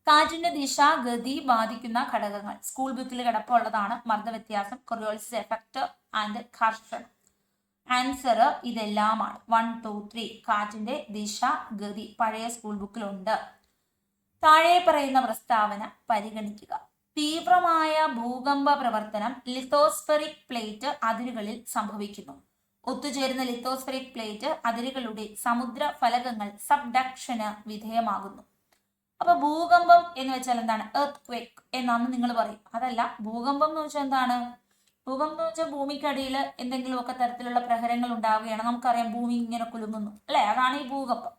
കാറ്റിന്റെ ദിശ ഗതി ബാധിക്കുന്ന ഘടകങ്ങൾ സ്കൂൾ ബുക്കിൽ കിടപ്പുള്ളതാണ്. മർദ്ദവ്യത്യാസം, കൊറിയോളിസിസ് എഫക്ട് ആൻഡ് ഘർഷണം. ആൻസർ ഇതെല്ലാമാണ്. 1, 2, 3. കാറ്റിന്റെ ദിശ ഗതി പഴയ സ്കൂൾ ബുക്കിലുണ്ട്. താഴെ പറയുന്ന പ്രസ്താവന പരിഗണിക്കുക. തീവ്രമായ ഭൂകമ്പ പ്രവർത്തനം ലിത്തോസ്ഫെറിക് പ്ലേറ്റ് അതിരുകളിൽ സംഭവിക്കുന്നു. ഒത്തുചേരുന്ന ലിത്തോസ്ഫെറിക് പ്ലേറ്റ് അതിരുകളുടെ സമുദ്ര ഫലകങ്ങൾ സബ്ഡക്ഷന് വിധേയമാകുന്നു. അപ്പൊ ഭൂകമ്പം എന്ന് വെച്ചാൽ എന്താണ്? എർത്ത് ക്വേക്ക് എന്നാണ് നിങ്ങൾ പറയും. അതല്ല, ഭൂകമ്പം എന്ന് വെച്ചാൽ എന്താണ്? ഭൂകമ്പം എന്ന് വെച്ചാൽ ഭൂമിക്കടിയിൽ എന്തെങ്കിലുമൊക്കെ തരത്തിലുള്ള പ്രഹരങ്ങൾ ഉണ്ടാവുകയാണ്. നമുക്കറിയാം ഭൂമി ഇങ്ങനെ കുലുങ്ങുന്നു അല്ലെ, അതാണ് ഈ ഭൂകമ്പം.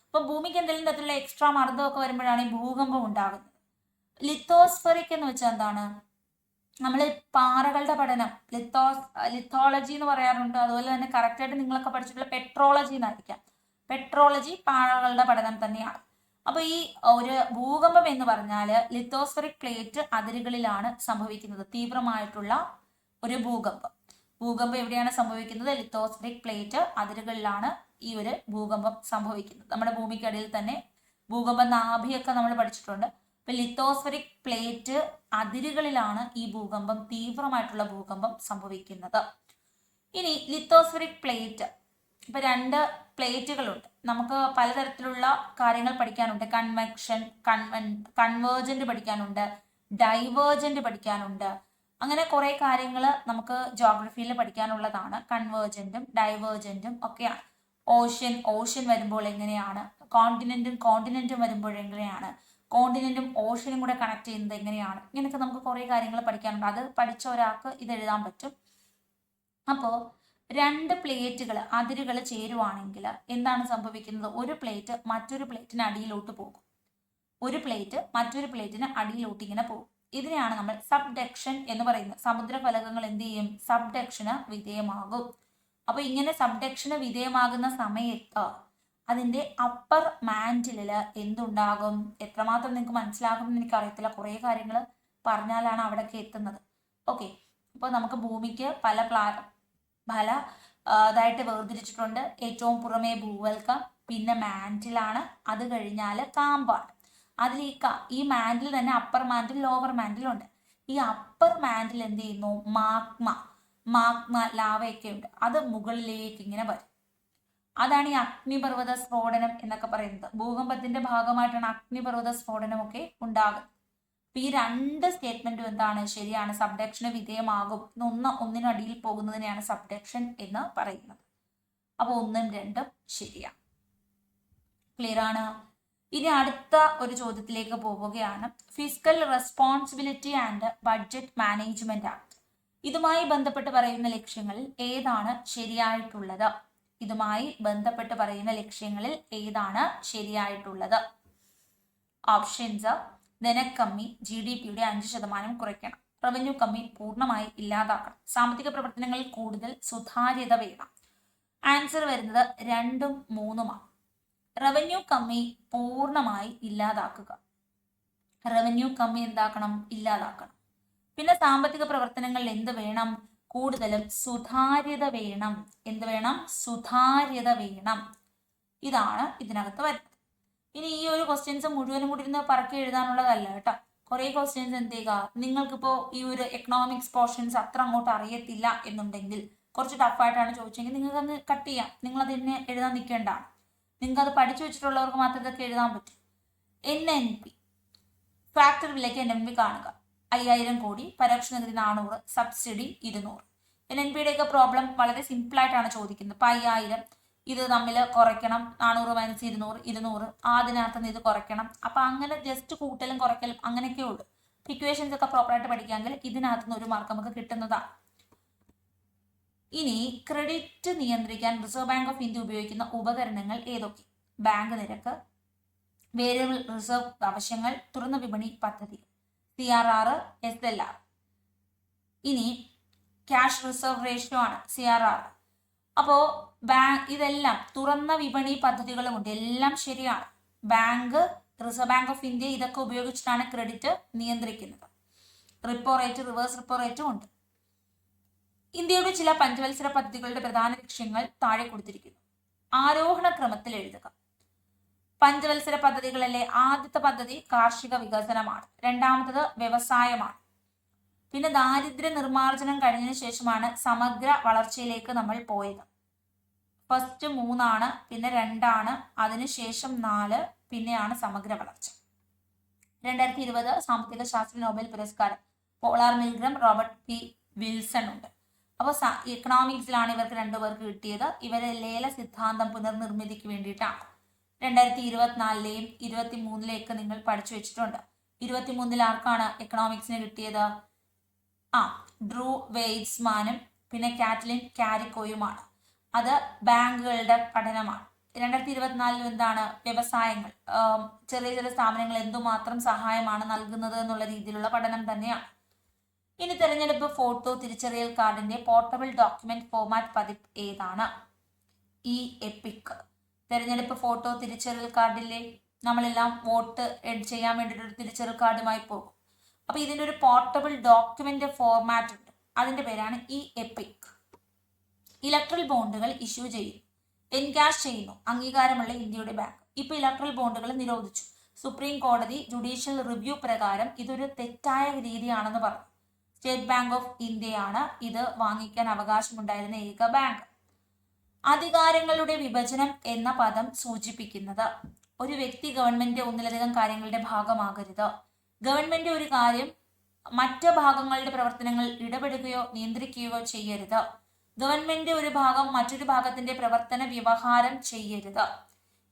അപ്പൊ ഭൂമിക്ക് എന്തെങ്കിലും തരത്തിലുള്ള എക്സ്ട്രാ മർദ്ദമൊക്കെ വരുമ്പോഴാണ് ഈ ഭൂകമ്പം ഉണ്ടാകുന്നത്. ലിത്തോസ്ഫെറിക് എന്ന് വെച്ചാൽ എന്താണ്? നമ്മൾ പാറകളുടെ പഠനം ലിത്തോളജി എന്ന് പറയാറുണ്ട്. അതുപോലെ തന്നെ കറക്റ്റായിട്ട് നിങ്ങളൊക്കെ പഠിച്ചിട്ടുള്ള പെട്രോളജി എന്നായിരിക്കാം. പെട്രോളജി പാറകളുടെ പഠനം തന്നെയാണ്. അപ്പൊ ഈ ഒരു ഭൂകമ്പം എന്ന് പറഞ്ഞാല് ലിത്തോസ്ഫെറിക് പ്ലേറ്റ് അതിരുകളിലാണ് സംഭവിക്കുന്നത്. തീവ്രമായിട്ടുള്ള ഒരു ഭൂകമ്പം. ഭൂകമ്പം എവിടെയാണ് സംഭവിക്കുന്നത്? ലിത്തോസ്ഫെറിക് പ്ലേറ്റ് അതിരുകളിലാണ് ഈ ഒരു ഭൂകമ്പം സംഭവിക്കുന്നത്. നമ്മുടെ ഭൂമിക്കടിയിൽ തന്നെ ഭൂകമ്പ നാഭിയൊക്കെ നമ്മൾ പഠിച്ചിട്ടുണ്ട്. അപ്പൊ ലിത്തോസ്ഫെറിക് പ്ലേറ്റ് അതിരുകളിലാണ് ഈ ഭൂകമ്പം, തീവ്രമായിട്ടുള്ള ഭൂകമ്പം സംഭവിക്കുന്നത്. ഇനി ലിത്തോസ്ഫെറിക് പ്ലേറ്റ്, ഇപ്പൊ 2 പ്ലേറ്റുകളുണ്ട്. നമുക്ക് പലതരത്തിലുള്ള കാര്യങ്ങൾ പഠിക്കാനുണ്ട്. കൺവെക്ഷൻ, കൺവേർജന്റ് പഠിക്കാനുണ്ട്, ഡൈവേർജന്റ് പഠിക്കാനുണ്ട്. അങ്ങനെ കുറെ കാര്യങ്ങൾ നമുക്ക് ജോഗ്രഫിയിൽ പഠിക്കാനുള്ളതാണ്. കൺവേർജന്റും ഡൈവേർജന്റും ഒക്കെയാണ്. ഓഷ്യൻ വരുമ്പോൾ എങ്ങനെയാണ്, കോണ്ടിനെന്റും വരുമ്പോൾ എങ്ങനെയാണ്, കോണ്ടിനെന്റും ഓഷ്യനും കൂടെ കണക്ട് ചെയ്യുന്നത് എങ്ങനെയാണ്, ഇങ്ങനെയൊക്കെ നമുക്ക് കുറെ കാര്യങ്ങൾ പഠിക്കാനുണ്ട്. അത് പഠിച്ച ഒരാൾക്ക് ഇത് എഴുതാൻ പറ്റും. അപ്പോ 2 പ്ലേറ്റുകൾ അതിരുകൾ ചേരുവാണെങ്കിൽ എന്താണ് സംഭവിക്കുന്നത്? ഒരു പ്ലേറ്റ് മറ്റൊരു പ്ലേറ്റിന് അടിയിലോട്ട് പോകും. ഒരു പ്ലേറ്റ് മറ്റൊരു പ്ലേറ്റിന് അടിയിലോട്ട് ഇങ്ങനെ പോകും. ഇതിനെയാണ് നമ്മൾ സബ്ഡക്ഷൻ എന്ന് പറയുന്നത്. സമുദ്രഫലകങ്ങൾ എന്ത് ചെയ്യും? സബ്ഡക്ഷന് വിധേയമാകും. അപ്പൊ ഇങ്ങനെ സബ്ഡക്ഷന് വിധേയമാകുന്ന സമയത്ത് അതിന്റെ അപ്പർ മാൻഡിലില് എന്തുണ്ടാകും? എത്രമാത്രം നിങ്ങൾക്ക് മനസ്സിലാകും എന്ന് എനിക്കറിയത്തില്ല. കുറെ കാര്യങ്ങൾ പറഞ്ഞാലാണ് അവിടേക്ക് എത്തുന്നത്. ഓക്കെ, അപ്പോൾ നമുക്ക് ഭൂമിക്ക് പല ഇതായിട്ട് വേർതിരിച്ചിട്ടുണ്ട്. ഏറ്റവും പുറമേ ഭൂവൽക്കം, പിന്നെ മാൻഡിലാണ്, അത് കഴിഞ്ഞാൽ കാമ്പാണ്. അതിൽ ഈ മാൻഡിൽ തന്നെ അപ്പർ മാൻഡിൽ, ലോവർ മാൻഡിൽ ഉണ്ട്. ഈ അപ്പർ മാൻഡിൽ എന്ത് ചെയ്യുന്നു? മാഗ്മ ലാവയൊക്കെ ഉണ്ട്. അത് മുകളിലേക്ക് ഇങ്ങനെ വരും. അതാണ് ഈ അഗ്നിപർവ്വത സ്ഫോടനം എന്നൊക്കെ പറയുന്നത്. ഭൂകമ്പത്തിന്റെ ഭാഗമായിട്ടാണ് അഗ്നിപർവ്വത സ്ഫോടനം ഒക്കെ ഉണ്ടാകുന്നത്. അപ്പൊ ഈ 2 സ്റ്റേറ്റ്മെന്റും എന്താണ്? ശരിയാണ്. സബ്ഡക്ഷന് വിധേയമാകും. ഒന്നിനടിയിൽ പോകുന്നതിനെയാണ് സബ്ഡക്ഷൻ എന്ന് പറയുന്നത്. അപ്പൊ 1ഉം 2ഉം ശരിയാണ്. ക്ലിയർ ആണ്? ഇനി അടുത്ത ഒരു ചോദ്യത്തിലേക്ക് പോവുകയാണ്. Fiscal responsibility and budget management act. ഇതുമായി ബന്ധപ്പെട്ട് പറയുന്ന ലക്ഷ്യങ്ങളിൽ ഏതാണ് ശരിയായിട്ടുള്ളത്? ഇതുമായി ബന്ധപ്പെട്ട് പറയുന്ന ലക്ഷ്യങ്ങളിൽ ഏതാണ് ശരിയായിട്ടുള്ളത്? ഓപ്ഷൻസ്: ധനക്കമ്മി, GDP-യുടെ 5% കുറയ്ക്കണം, റവന്യൂ കമ്മി പൂർണ്ണമായി ഇല്ലാതാക്കണം, സാമ്പത്തിക പ്രവർത്തനങ്ങളിൽ കൂടുതൽ സുതാര്യത വേണം. ആൻസർ വരുന്നത് 2ഉം 3ഉമാണ്. റവന്യൂ കമ്മി പൂർണ്ണമായി ഇല്ലാതാക്കുക. റവന്യൂ കമ്മി എന്താക്കണം? ഇല്ലാതാക്കണം. പിന്നെ സാമ്പത്തിക പ്രവർത്തനങ്ങളിൽ എന്ത് വേണം? കൂടുതലും സുതാര്യത വേണം. എന്ത് വേണം? സുതാര്യത വേണം. ഇതാണ് ഇതിനകത്ത് വരുന്നത്. ഇനി ഈ ഒരു ക്വസ്റ്റ്യൻസ് മുഴുവനും കൂടി ഇരുന്ന് പറക്കി എഴുതാനുള്ളതല്ല കേട്ടോ. കുറെ ക്വസ്റ്റ്യൻസ് എന്ത് ചെയ്യുക, നിങ്ങൾക്കിപ്പോ ഈ ഒരു എക്കണോമിക്സ് പോർഷൻസ് അത്ര അങ്ങോട്ട് അറിയത്തില്ല എന്നുണ്ടെങ്കിൽ, കുറച്ച് ടഫായിട്ടാണ് ചോദിച്ചെങ്കിൽ നിങ്ങൾക്ക് അന്ന് കട്ട് ചെയ്യാം. നിങ്ങൾ അതിനെ എഴുതാൻ നിൽക്കേണ്ടതാണ്. നിങ്ങൾക്ക് അത് പഠിച്ചു വെച്ചിട്ടുള്ളവർക്ക് മാത്രമേ ഇതൊക്കെ എഴുതാൻ പറ്റും. NNP ഫാക്ടറി വിലയ്ക്ക് NNP കാണുക. 5000 കോടി, പരോക്ഷ നികുതി 400, സബ്സിഡി 200. NNP-യുടെ ഒക്കെ പ്രോബ്ലം വളരെ സിമ്പിൾ ആയിട്ടാണ് ചോദിക്കുന്നത്. ഇപ്പൊ 5000 ഇത് തമ്മിൽ കുറയ്ക്കണം, 400 - 200 200, അതിനകത്ത് നിന്ന് ഇത് കുറയ്ക്കണം. അപ്പൊ അങ്ങനെ ജസ്റ്റ് കൂട്ടലും കുറയ്ക്കലും അങ്ങനെയൊക്കെ ഉള്ളൂ. ഇക്വേഷൻസ് ഒക്കെ പ്രോപ്പറായിട്ട് പഠിക്കാമെങ്കിൽ ഇതിനകത്ത് നിന്ന് 1 മാർക്ക് നമുക്ക് കിട്ടുന്നതാണ്. ഇനി ക്രെഡിറ്റ് നിയന്ത്രിക്കാൻ റിസർവ് ബാങ്ക് ഓഫ് ഇന്ത്യ ഉപയോഗിക്കുന്ന ഉപകരണങ്ങൾ ഏതൊക്കെ? ബാങ്ക് നിരക്ക്, വേരിയബിൾ റിസർവ് ആവശ്യങ്ങൾ, തുറന്ന വിപണി പദ്ധതി, CRR, SLR. ഇനി ക്യാഷ് റിസർവ് റേഷ്യോ ആണ് CRR. അപ്പോൾ ഇതെല്ലാം തുറന്ന വിപണി പദ്ധതികളുമുണ്ട്, എല്ലാം ശരിയാണ്. Bank, reserve bank of India ഇതൊക്കെ ഉപയോഗിച്ചിട്ടാണ് ക്രെഡിറ്റ് നിയന്ത്രിക്കുന്നത്. റിപ്പോ റേറ്റ്, റിവേഴ്സ് റിപ്പോ റേറ്റും ഉണ്ട്. ഇന്ത്യയുടെ ചില പഞ്ചവത്സര പദ്ധതികളുടെ പ്രധാന ലക്ഷ്യങ്ങൾ താഴെ കൊടുത്തിരിക്കുന്നു. ആരോഹണ ക്രമത്തിൽ എഴുതുക. പഞ്ചവത്സര പദ്ധതികളിലെ ആദ്യത്തെ പദ്ധതി കാർഷിക വികസനമാണ്, രണ്ടാമത്തത് വ്യവസായമാണ്, പിന്നെ ദാരിദ്ര്യ നിർമ്മാർജ്ജനം കഴിഞ്ഞതിന് ശേഷമാണ് സമഗ്ര വളർച്ചയിലേക്ക് നമ്മൾ പോയത്. ഫസ്റ്റ് 3, പിന്നെ 2, അതിനുശേഷം 4, പിന്നെയാണ് സമഗ്ര വളർച്ച. 2020 സാമ്പത്തിക ശാസ്ത്ര നോബൽ പുരസ്കാരം പോളാർ മിൽഗ്രം, റോബർട്ട് പി വിൽസൺ ഉണ്ട്. അപ്പോൾ എക്കണോമിക്സിലാണ് ഇവർക്ക് 2 പേർക്ക് കിട്ടിയത്. ഇവരെ ലേല സിദ്ധാന്തം പുനർനിർമ്മിതിക്ക് വേണ്ടിയിട്ടാണ്. 2024-ലെയും 2023-ലെയൊക്കെ നിങ്ങൾ പഠിച്ചു വെച്ചിട്ടുണ്ട്. 2023 ആർക്കാണ് എക്കണോമിക്സിന് കിട്ടിയത്? ഡ്രൂ വെയ്റ്റ്സ്മാനും പിന്നെ കാറ്റ്ലിൻ കാരിക്കോയുമാണ്. അത് ബാങ്കുകളുടെ പഠനമാണ്. 2024 എന്താണ്? വ്യവസായങ്ങൾ, ചെറിയ ചെറിയ സ്ഥാപനങ്ങൾ എന്തുമാത്രം സഹായമാണ് നൽകുന്നത് എന്നുള്ള രീതിയിലുള്ള പഠനം തന്നെയാണ്. ഇനി തെരഞ്ഞെടുപ്പ് ഫോട്ടോ തിരിച്ചറിയൽ കാർഡിന്റെ പോർട്ടബിൾ ഡോക്യുമെന്റ് ഫോർമാറ്റ് പതിപ്പ് ഏതാണ്? എപിക്. തെരഞ്ഞെടുപ്പ് ഫോട്ടോ തിരിച്ചറിയൽ കാർഡിലെ നമ്മളെല്ലാം വോട്ട് ചെയ്യാൻ വേണ്ടിയിട്ട് ഒരു തിരിച്ചറിയൽ കാർഡുമായി പോകും. അപ്പൊ ഇതിന്റെ ഒരു പോർട്ടബിൾ ഡോക്യുമെന്റ് ഫോർമാറ്റ് ഉണ്ട്, അതിന്റെ പേരാണ് എപിക്. ഇലക്ട്രൽ ബോണ്ടുകൾ ഇഷ്യൂ ചെയ്യുന്നു, എൻകാഷ് ചെയ്യുന്നു അംഗീകാരമുള്ള ഇന്ത്യയുടെ ബാങ്ക്. ഇപ്പൊ ഇലക്ട്രൽ ബോണ്ടുകൾ നിരോധിച്ചു. സുപ്രീം കോടതി ജുഡീഷ്യൽ റിവ്യൂ പ്രകാരം ഇതൊരു തെറ്റായ രീതിയാണെന്ന് പറഞ്ഞു. സ്റ്റേറ്റ് ബാങ്ക് ഓഫ് ഇന്ത്യയാണ് ഇത് വാങ്ങിക്കാൻ അവകാശമുണ്ടായിരുന്ന ഏക ബാങ്ക്. അധികാരങ്ങളുടെ വിഭജനം എന്ന പദം സൂചിപ്പിക്കുന്നത് ഒരു വ്യക്തി ഗവൺമെന്റ് ഒന്നിലധികം കാര്യങ്ങളുടെ ഭാഗമാകരുത്. ഗവൺമെന്റ് ഒരു കാര്യം മറ്റ് ഭാഗങ്ങളുടെ പ്രവർത്തനങ്ങൾ ഇടപെടുകയോ നിയന്ത്രിക്കുകയോ ചെയ്യരുത്. ഗവൺമെന്റ് ഒരു ഭാഗം മറ്റൊരു ഭാഗത്തിന്റെ പ്രവർത്തന വ്യവഹാരം ചെയ്യരുത്.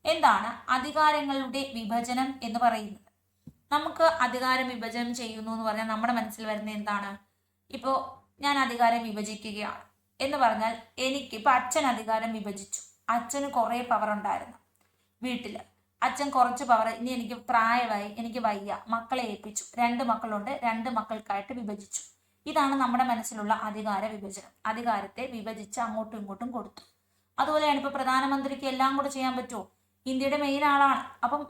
എന്താണ് അധികാരങ്ങളുടെ വിഭജനം എന്ന് പറയുന്നത്? നമുക്ക് അധികാരം വിഭജനം ചെയ്യുന്നു എന്ന് പറഞ്ഞാൽ നമ്മുടെ മനസ്സിൽ വരുന്ന എന്താണ്? ഇപ്പോൾ ഞാൻ അധികാരം വിഭജിക്കുകയാണ് എന്ന് പറഞ്ഞാൽ ഇപ്പൊ അച്ഛൻ അധികാരം വിഭജിച്ചു. അച്ഛന് കുറെ പവർ ഉണ്ടായിരുന്നു വീട്ടില്. അച്ഛൻ കുറച്ച് പവർ, ഇനി എനിക്ക് പ്രായമായി, എനിക്ക് വയ്യ, മക്കളെ ഏൽപ്പിച്ചു. 2 മക്കളുണ്ട്, 2 മക്കൾക്കായിട്ട് വിഭജിച്ചു. ഇതാണ് നമ്മുടെ മനസ്സിലുള്ള അധികാര വിഭജനം. അധികാരത്തെ വിഭജിച്ച് അങ്ങോട്ടും ഇങ്ങോട്ടും കൊടുത്തു. അതുപോലെയാണ് ഇപ്പൊ പ്രധാനമന്ത്രിക്ക് എല്ലാം കൂടെ ചെയ്യാൻ പറ്റുമോ? ഇന്ത്യയുടെ മെയിൻ ആളാണ്. അപ്പം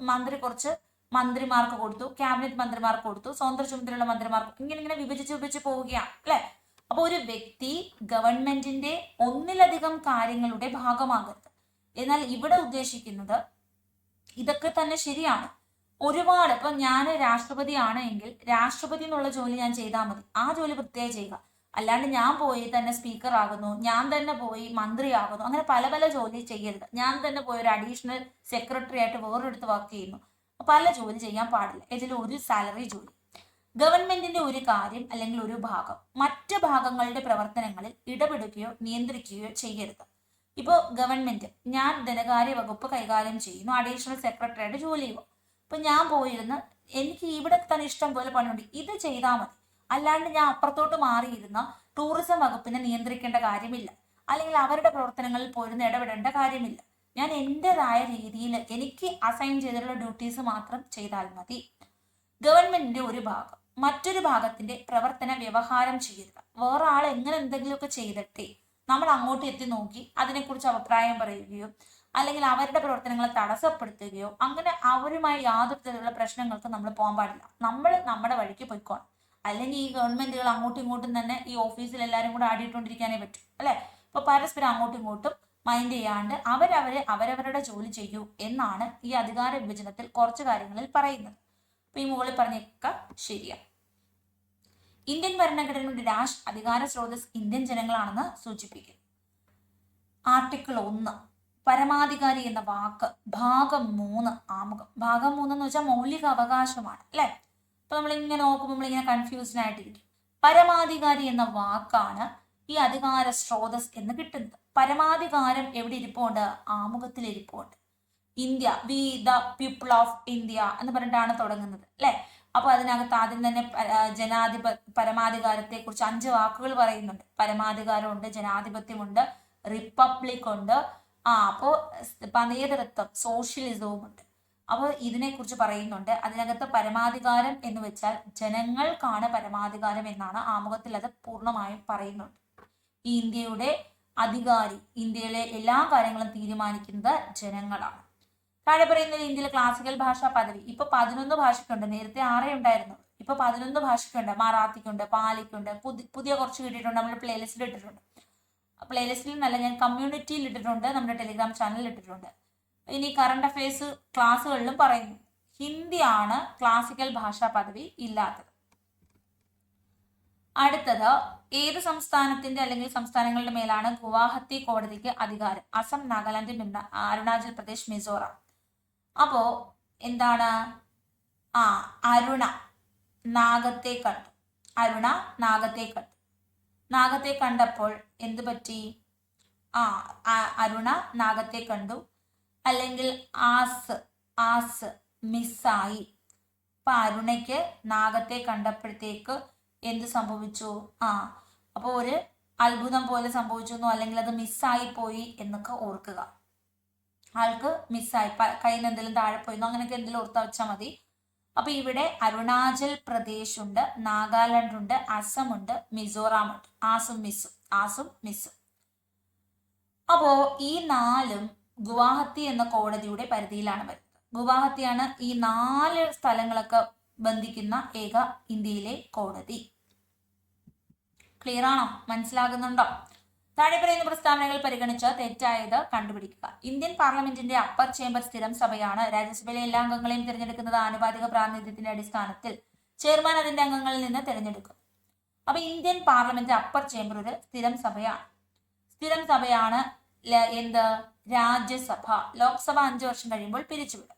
കുറച്ച് മന്ത്രിമാർക്ക് കൊടുത്തു, ക്യാബിനറ്റ് മന്ത്രിമാർക്ക് കൊടുത്തു, സ്വതന്ത്ര ചുമതലയുള്ള മന്ത്രിമാർക്ക്, ഇങ്ങനെ വിഭജിച്ച് പോവുകയാണ് അല്ലെ. അപ്പൊ ഒരു വ്യക്തി ഗവൺമെന്റിന്റെ ഒന്നിലധികം കാര്യങ്ങളുടെ ഭാഗമാകരുത്. എന്നാൽ ഇവിടെ ഉദ്ദേശിക്കുന്നത് ഇതൊക്കെ തന്നെ ശരിയാണ്. ഒരുപാട് ഇപ്പൊ ഞാൻ രാഷ്ട്രപതി ആണ് എങ്കിൽ രാഷ്ട്രപതി എന്നുള്ള ജോലി ഞാൻ ചെയ്താൽ മതി, ആ ജോലി പ്രത്യേകം ചെയ്യുക. അല്ലാണ്ട് ഞാൻ പോയി തന്നെ സ്പീക്കർ ആകുന്നു, ഞാൻ തന്നെ പോയി മന്ത്രിയാകുന്നു, അങ്ങനെ പല പല ജോലി ചെയ്യരുത്. ഞാൻ തന്നെ പോയി ഒരു അഡീഷണൽ സെക്രട്ടറി ആയിട്ട് വേറൊരിടത്ത് വർക്ക് ചെയ്യുന്നു, പല ജോലി ചെയ്യാൻ പാടില്ല. ഇതിൽ ഒരു സാലറി ജോലി. ഗവൺമെന്റിന്റെ ഒരു കാര്യം അല്ലെങ്കിൽ ഒരു ഭാഗം മറ്റ് ഭാഗങ്ങളുടെ പ്രവർത്തനങ്ങളിൽ ഇടപെടുകയോ നിയന്ത്രിക്കുകയോ ചെയ്യരുത്. ഇപ്പോൾ ഗവൺമെന്റ്, ഞാൻ ധനകാര്യ വകുപ്പ് കൈകാര്യം ചെയ്യുന്നു, അഡീഷണൽ സെക്രട്ടറി ആയിട്ട് ജോലി ചെയ്യുക. അപ്പൊ ഞാൻ പോയിരുന്ന് എനിക്ക് ഇവിടെ തന്നെ ഇഷ്ടം പോലെ പണിയുണ്ട്, ഇത് ചെയ്താൽ മതി. അല്ലാണ്ട് ഞാൻ അപ്പുറത്തോട്ട് മാറിയിരുന്ന ടൂറിസം വകുപ്പിനെ നിയന്ത്രിക്കേണ്ട കാര്യമില്ല, അല്ലെങ്കിൽ അവരുടെ പ്രവർത്തനങ്ങളിൽ പോയിരുന്ന് ഇടപെടേണ്ട കാര്യമില്ല. ഞാൻ എൻ്റെതായ രീതിയിൽ എനിക്ക് അസൈൻ ചെയ്തിട്ടുള്ള ഡ്യൂട്ടീസ് മാത്രം ചെയ്താൽ മതി. ഗവൺമെന്റിന്റെ ഒരു ഭാഗം മറ്റൊരു ഭാഗത്തിന്റെ പ്രവർത്തന വ്യവഹാരം ചെയ്യരുത്. വേറെ ആൾ എങ്ങനെ എന്തെങ്കിലുമൊക്കെ ചെയ്തിട്ടേ നമ്മൾ അങ്ങോട്ട് എത്തി നോക്കി അതിനെക്കുറിച്ച് അഭിപ്രായം പറയുകയോ അല്ലെങ്കിൽ അവരുടെ പ്രവർത്തനങ്ങളെ തടസ്സപ്പെടുത്തുകയോ അങ്ങനെ അവരുമായി യാതൊരു തരത്തിലുള്ള പ്രശ്നങ്ങൾക്ക് നമ്മൾ പോകാൻ പാടില്ല. നമ്മൾ നമ്മുടെ വഴിക്ക് പോയിക്കോണം. അല്ലെങ്കിൽ ഈ ഗവൺമെന്റുകൾ അങ്ങോട്ടും ഇങ്ങോട്ടും തന്നെ ഈ ഓഫീസിൽ എല്ലാവരും കൂടെ ആടിയിട്ടുകൊണ്ടിരിക്കാനേ പറ്റും അല്ലെ. ഇപ്പൊ പരസ്പരം അങ്ങോട്ടും ഇങ്ങോട്ടും മൈൻഡ് ചെയ്യാണ്ട് അവരവരുടെ ജോലി ചെയ്യൂ എന്നാണ് ഈ അധികാര വിഭജനത്തിൽ കുറച്ച് കാര്യങ്ങളിൽ പറയുന്നത്. അപ്പൊ ഈ മുകളിൽ പറഞ്ഞൊക്കെ ശരിയാണ്. ഇന്ത്യൻ ഭരണഘടനയുടെ അധികാര സ്രോതസ് ഇന്ത്യൻ ജനങ്ങളാണെന്ന് സൂചിപ്പിക്കുന്നു. ആർട്ടിക്കിൾ 1 പരമാധികാരി എന്ന വാക്ക് ഭാഗം 3 ആമുഖം. ഭാഗം 3 എന്ന് വെച്ചാൽ മൗലിക അവകാശമാണ് അല്ലെ. അപ്പൊ നമ്മളിങ്ങനെ നോക്കുമ്പോൾ നമ്മളിങ്ങനെ കൺഫ്യൂസ്ഡ് ആയിട്ടിരിക്കും. പരമാധികാരി എന്ന വാക്കാണ് ഈ അധികാര സ്രോതസ് എന്ന് കിട്ടുന്നത്. പരമാധികാരം എവിടെ ഇരിപ്പുണ്ട്? ആമുഖത്തിൽ ഇരിപ്പുണ്ട്. India, we the people of India എന്ന് പറഞ്ഞിട്ടാണ് തുടങ്ങുന്നത് അല്ലെ. അപ്പൊ അതിനകത്ത് ആദ്യം തന്നെ പരമാധികാരത്തെ കുറിച്ച് 5 വാക്കുകൾ പറയുന്നുണ്ട്. പരമാധികാരമുണ്ട്, ജനാധിപത്യമുണ്ട്, റിപ്പബ്ലിക് ഉണ്ട്, അപ്പോ മതേതരത്വം, സോഷ്യലിസവും ഉണ്ട്. അപ്പോൾ ഇതിനെക്കുറിച്ച് പറയുന്നുണ്ട്. അതിനകത്ത് പരമാധികാരം എന്ന് വെച്ചാൽ ജനങ്ങൾക്കാണ് പരമാധികാരം എന്നാണ് ആമുഖത്തിൽ അത് പൂർണ്ണമായും പറയുന്നുണ്ട്. ഈ ഇന്ത്യയുടെ അധികാരി, ഇന്ത്യയിലെ എല്ലാ കാര്യങ്ങളും തീരുമാനിക്കുന്നത് ജനങ്ങളാണ്. താഴെ പറയുന്നത് ഇന്ത്യയിലെ ക്ലാസിക്കൽ ഭാഷാ പദവി. ഇപ്പൊ 11 ഭാഷയ്ക്കുണ്ട്. നേരത്തെ 6 ഉണ്ടായിരുന്നു, ഇപ്പൊ 11 ഭാഷയ്ക്കുണ്ട്. മറാത്തിക്കുണ്ട്, പാലിക്കുണ്ട്, പുതിയ കുറച്ച് കിട്ടിയിട്ടുണ്ട്. നമ്മൾ പ്ലേലിസ്റ്റിൽ ഇട്ടിട്ടുണ്ട്. പ്ലേലിസ്റ്റിൽ നല്ല ഞാൻ കമ്മ്യൂണിറ്റിയിൽ ഇട്ടിട്ടുണ്ട്, നമ്മുടെ ടെലിഗ്രാം ചാനലിൽ ഇട്ടിട്ടുണ്ട്. ഇനി കറണ്ട് അഫയേഴ്സ് ക്ലാസ്സുകളിലും പറയുന്നു. ഹിന്ദിയാണ് ക്ലാസിക്കൽ ഭാഷാ പദവി ഇല്ലാത്തത്. അടുത്തത് ഏത് സംസ്ഥാനത്തിന്റെ അല്ലെങ്കിൽ സംസ്ഥാനങ്ങളുടെ മേലാണ് ഗുവാഹത്തി കോടതിക്ക് അധികാരം? അസം, നാഗാലാൻഡ്, അരുണാചൽ പ്രദേശ്, മിസോറാം. അപ്പോ എന്താണ്? അരുണ നാഗത്തെ കണ്ടു. അരുണ നാഗത്തെ കണ്ടു. നാഗത്തെ കണ്ടപ്പോൾ എന്ത് പറ്റി? അരുണ നാഗത്തെ കണ്ടു. അല്ലെങ്കിൽ ആസ് മിസ്സായി. അപ്പൊ അരുണയ്ക്ക് നാഗത്തെ കണ്ടപ്പോഴത്തേക്ക് എന്ത് സംഭവിച്ചു? അപ്പോൾ ഒരു അത്ഭുതം പോലെ സംഭവിച്ചു, അല്ലെങ്കിൽ അത് മിസ്സായി പോയി എന്നൊക്കെ ഓർക്കുക. ആൾക്ക് മിസ്സായി, കയ്യിൽ നിന്ന് എന്തെങ്കിലും താഴെ പോയിരുന്നു, അങ്ങനെയൊക്കെ എന്തെങ്കിലും ഓർത്താ വെച്ചാൽ മതി. അപ്പൊ ഇവിടെ അരുണാചൽ പ്രദേശ് ഉണ്ട്, നാഗാലാൻഡ് ഉണ്ട്, അസം ഉണ്ട്, മിസോറാം ഉണ്ട്. ആസും മിസ്സും. അപ്പോ ഈ 4ഉം ഗുവാഹത്തി എന്ന കോടതിയുടെ പരിധിയിലാണ് വരുന്നത്. ഗുവാഹത്തിയാണ് ഈ 4 സ്ഥലങ്ങളൊക്കെ ബന്ധിക്കുന്ന ഏക ഇന്ത്യയിലെ കോടതി. ക്ലിയർ ആണോ? മനസ്സിലാകുന്നുണ്ടോ? താഴെ പറയുന്ന പ്രസ്താവനകൾ പരിഗണിച്ച് തെറ്റായത് കണ്ടുപിടിക്കുക. ഇന്ത്യൻ പാർലമെന്റിന്റെ അപ്പർ ചേംബർ സ്ഥിരം സഭയാണ്. രാജ്യസഭയിലെ എല്ലാ അംഗങ്ങളെയും തിരഞ്ഞെടുക്കുന്നത് ആനുപാതിക പ്രാതിനിധ്യത്തിന്റെ അടിസ്ഥാനത്തിൽ. ചെയർമാൻ അതിന്റെ അംഗങ്ങളിൽ നിന്ന് തിരഞ്ഞെടുക്കും. അപ്പൊ ഇന്ത്യൻ പാർലമെന്റ് അപ്പർ ചേംബർ ഒരു സ്ഥിരം സഭയാണ്. എന്ത്? രാജ്യസഭ. ലോക്സഭ 5 വർഷം കഴിയുമ്പോൾ പിരിച്ചുവിടും.